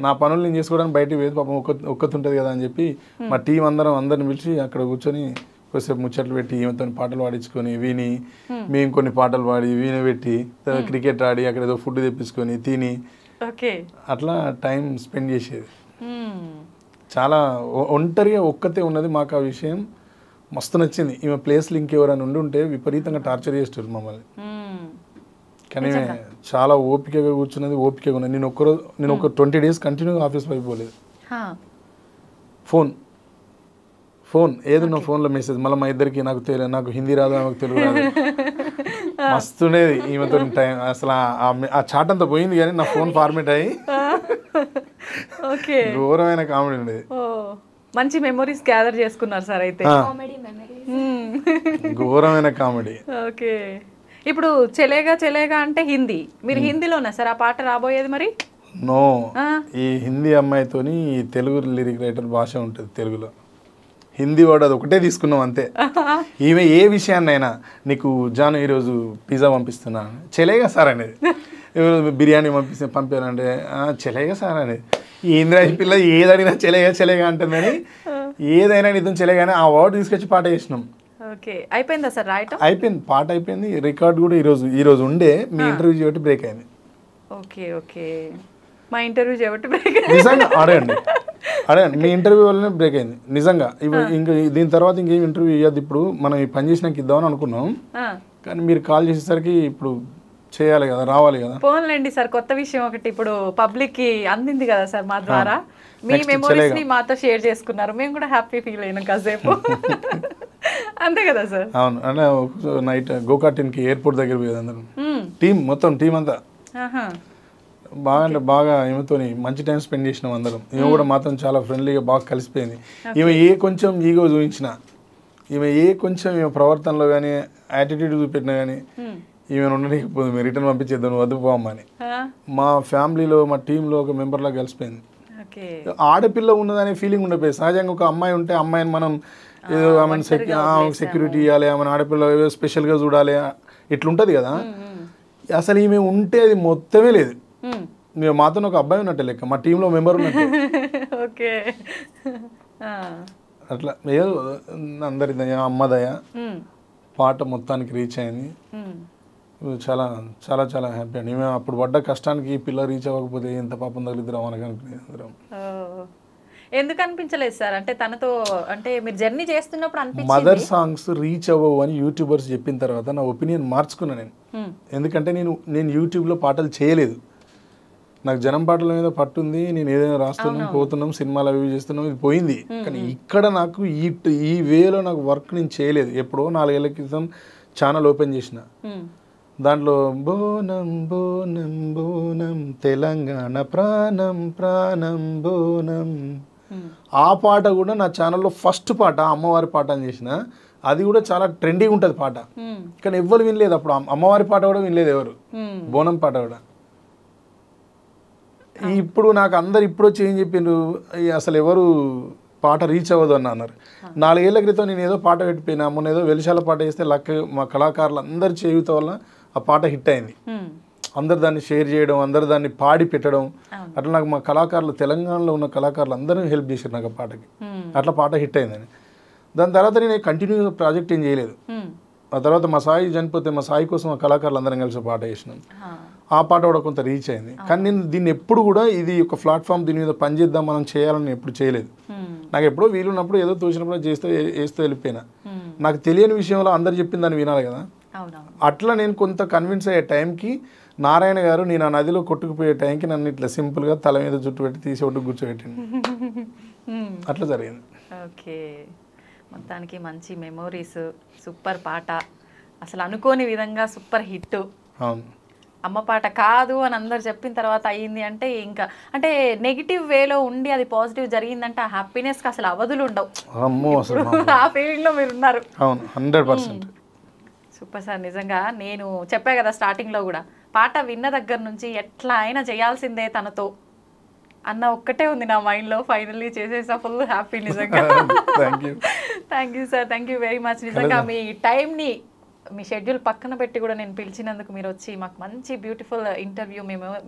నా పనులు నేను చేసుకోవడానికి బయటికి పోయేది. పాపం ఒక్కతి ఉంటుంది కదా అని చెప్పి మా టీం అందరిని పిలిచి అక్కడ కూర్చొని కొద్దిసేపు ముచ్చట్లు పెట్టి ఈమెతో పాటలు పాడించుకొని విని, మేము కొన్ని పాటలు పాడి వినబెట్టి క్రికెట్ ఆడి అక్కడ ఏదో ఫుడ్ తెప్పించుకొని తిని అట్లా టైం స్పెండ్ చేసేది. చాలా ఒంటరిగా ఒక్కతే ఉన్నది. మాకు ఆ విషయం మస్తు నచ్చింది. ఈమె ప్లేస్లో ఇంకెవరైనా ఉంటే విపరీతంగా టార్చర్ చేస్తారు మమ్మల్ని. కానీ చాలా ఓపికగా కూర్చున్నది, ఓపికగా ఉన్నది. నేను ఒక 20 days కంటిన్యూగా ఆఫీస్ వైపు పోలేదు. ఫోన్ ఏదన్నా ఫోన్లో మెసేజ్. మళ్ళీ మా ఇద్దరికి నాకు హిందీ రాదు, నాకు తెలుగు రాదు. మస్తుండేది ఈమెతో టైం. అసలు ఆ చాట్ అంతా పోయింది కానీ నా ఫోన్ ఫార్మేట్ అయ్యి ఘోరమైన కామెడీ ఉండేది. మంచి మెమరీస్ గ్యాదర్ చేసుకున్నారు సార్ అయితే. ఘోరమైన కామెడీ. ఓకే, ఇప్పుడు చెలేగా అంటే హిందీ. మీరు హిందీలోనా సార్ ఆ పాట రాబోయేది? మరి నో, ఈ హిందీ అమ్మాయితోని ఈ తెలుగు లిరిక్ రైటర్ భాష ఉంటుంది తెలుగులో. హిందీ వర్డ్ అది ఒకటే తీసుకున్నాం అంతే. ఈమె ఏ విషయాన్నైనా నీకు జాను ఈరోజు పిజ్జా పంపిస్తున్నా చెలేగా సార్ అనేది, బిర్యానీ పంపానంటే చెలేగా సార్ అనేది. ఈ ఇంద్రాజీ పిల్ల ఏదడినా చెలేగా అంటుందని, ఏదైనా నిజం చెలేగానే ఆ వర్డ్ తీసుకొచ్చి పాట చేసినాం. అయిపోయిందా సార్ రాయటం? అయిపోయింది, పాట అయిపోయింది. రికార్డ్ కూడా ఈరోజు ఉండే మీ ఇంటర్వ్యూ చేయబట్టి బ్రేక్ అయింది. ఓకే, మా ఇంటర్వ్యూ చేయబట్టి బ్రేక్ నిజంగా అడగండి మీ ఇంటర్వ్యూ వల్లనే బ్రేక్ అయింది నిజంగా. ఇంకా దీని తర్వాత ఇంకేం ఇంటర్వ్యూ ఇవ్వద్దు, ఇప్పుడు మనం ఈ పని చేసినాక ఇద్దామని అనుకున్నాం. కానీ మీరు కాల్ చేసేసరికి ఇప్పుడు చేయాలి కదా, రావాలి కదా. పోన్లేండి సార్, కొత్త విషయం ఒకటి ఇప్పుడు పబ్లిక్ కి అందింది కదా సార్ మా ద్వారా. మీ మెమోరీస్ ని మాతో షేర్ చేసుకున్నారు, మేము కూడా హ్యాపీ ఫీల్ అయినాం కాసేపు. అంతే కదా సార్? అవును, అంటే నైట్ గోకార్టెన్కి ఎయిర్పోర్ట్ దగ్గర పోయేది అందరం, మొత్తం టీం అంతా. బాగా అంటే బాగా ఈమెతో మంచి టైం స్పెండ్ చేసినాం అందరం. ఈమె కూడా మాత్రం చాలా ఫ్రెండ్లీగా బాగా కలిసిపోయింది. ఈమె ఏ కొంచెం ఈగో చూపించినా, ఈమె ప్రవర్తనలో కానీ యాటిట్యూడ్ చూపెట్టినా కానీ ఈమె ఉండలేకపోతుంది. మేము రిటర్న్ పంపించేద్దాం, నువ్వు వద్దు పోమ్మని. మా ఫ్యామిలీలో మా టీంలో ఒక మెంబర్లా కలిసిపోయింది. ఆడపిల్ల ఉన్నదనే ఫీలింగ్ ఉండకపోయింది. సహజంగా ఒక అమ్మాయి ఉంటే అమ్మాయిని మనం ఏదో ఆమెను సెక్యూరిటీ ఇవ్వాలి, ఆమెను ఆడపిల్ల ఏదో స్పెషల్గా చూడాలి, ఇట్లుంటుంది కదా. అసలు ఈమె ఉంటే అది మొత్తమే లేదు. మేము మాతో ఒక అబ్బాయి ఉన్నట్టే లెక్క, మా టీంలో మెంబర్ ఉన్నట్టే. అట్లా ఏదో అందరి దయ, అమ్మ దయ, పాట మొత్తానికి రీచ్ అయింది. చాలా చాలా చాలా హ్యాపీ అండి. మేము అప్పుడు పడ్డ కష్టానికి ఈ పిల్ల రీచ్ అవ్వకపోతే ఎంత పాపం తగిలిద్దాం మనకు అనుకునేది. ఎందుకు అనిపించలేదు సార్? అంటే తనతో అంటే మీరు జర్నీ చేస్తున్నప్పుడు అనిపించింది మదర్ సాంగ్స్ రీచ్ అవ్వవు అని యూట్యూబర్స్ చెప్పిన తర్వాత నా ఒపీనియన్ మార్చుకున్నా నేను. ఎందుకంటే నేను యూట్యూబ్లో పాటలు చేయలేదు, నాకు జనం పాటల మీద పట్టుంది. నేను ఏదైనా రాస్తున్నాం, పోతున్నాం, సినిమాలు అవి చేస్తున్నాం, ఇది పోయింది. కానీ ఇక్కడ నాకు ఈ వేలో నాకు వర్క్ నేను చేయలేదు. ఎప్పుడో 4 ఏళ్ల క్రితం ఛానల్ ఓపెన్ చేసిన, దాంట్లో బోనం బోనం బోనం తెలంగాణ ప్రాణం ప్రాణం బోనం, ఆ పాట కూడా నా ఛానల్లో ఫస్ట్ పాట అమ్మవారి పాట అని చేసిన. అది కూడా చాలా ట్రెండీగా ఉంటుంది పాట, కానీ ఎవ్వరు వినలేదు అప్పుడు. అమ్మవారి పాట కూడా వినలేదు ఎవరు, బోనం పాట కూడా. ఇప్పుడు నాకు అందరు ఇప్పుడు వచ్చి ఏం చెప్పిండ్రు, అసలు ఎవరు పాట రీచ్ అవ్వదు అని అన్నారు. 4 ఏళ్ల క్రితం నేను ఏదో పాట పెట్టిపోయినా, మొన్న ఏదో వెలిశాల పాట వేస్తే మా కళాకారులు అందరి చేయుత వల్ల ఆ పాట హిట్ అయింది. అందరు దాన్ని షేర్ చేయడం, అందరు దాన్ని పాడి పెట్టడం, అట్లా నాకు మా కళాకారులు, తెలంగాణలో ఉన్న కళాకారులు అందరూ హెల్ప్ చేశారు నాకు ఆ పాటకి. అట్లా పాట హిట్ అయిందని. దాని తర్వాత నేను కంటిన్యూగా ప్రాజెక్ట్ ఏం చేయలేదు. ఆ తర్వాత మా సాయి చనిపోతే మా సాయి కోసం ఆ కళాకారులు అందరం కలిసి పాట వేసినాం. ఆ పాట కూడా కొంత రీచ్ అయింది. కానీ నేను దీన్ని ఎప్పుడు కూడా ఇది ఒక ప్లాట్ఫామ్, దీని మీద పనిచేద్దాం మనం చేయాలని ఎప్పుడు చేయలేదు. నాకు ఎప్పుడో వీలున్నప్పుడు ఏదో తోచినప్పుడు వేస్తూ వెళ్ళిపోయినా. నాకు తెలియని విషయంలో అందరు చెప్పింది దాన్ని వినాలి కదా. అట్లా నేను కొంత కన్విన్స్ అయ్యే టైంకి నారాయణ గారు నేను ఆ నదిలో కొట్టుకుపోయే టైంకి నన్ను ఇట్లా సింపుల్గా తల మీద జుట్టు పెట్టి తీసి ఒడ్డు కూర్చోబెట్టింది. అట్లా జరిగింది. ఓకే, మొత్తానికి మంచి మెమోరీస్, సూపర్ పాట, అసలు అనుకోని విధంగా సూపర్ హిట్. అవును, అమ్మ పాట కాదు అని అందరు చెప్పిన తర్వాత అయ్యింది అంటే ఇంకా అంటే నెగిటివ్ వేలో ఉండి అది పాజిటివ్ జరిగిందంటే ఆ హ్యాపీనెస్కి అసలు అవధులు ఉండవు. ఆ ఫీలింగ్లో మీరు ఉన్నారు. అవును, 100%. Super sir. నిజంగా నేను చెప్పా కదా స్టార్టింగ్లో కూడా, పాట విన్న దగ్గర నుంచి ఎట్లా అయినా చేయాల్సిందే తనతో అన్న ఒక్కటే ఉంది నా మైండ్లో. ఫైనల్లీ చేసేసా, ఫుల్ హ్యాపీ నిజంగా. Thank you sir, thank you very much. నిజంగా మీ టైంని, మీ షెడ్యూల్ పక్కన పెట్టి కూడా నేను పిలిచినందుకు మీరు వచ్చి మాకు మంచి బ్యూటిఫుల్ ఇంటర్వ్యూ,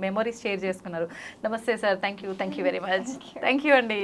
మెమోరీస్ షేర్ చేసుకున్నారు. నమస్తే sir, thank you very much. Thank you అండి.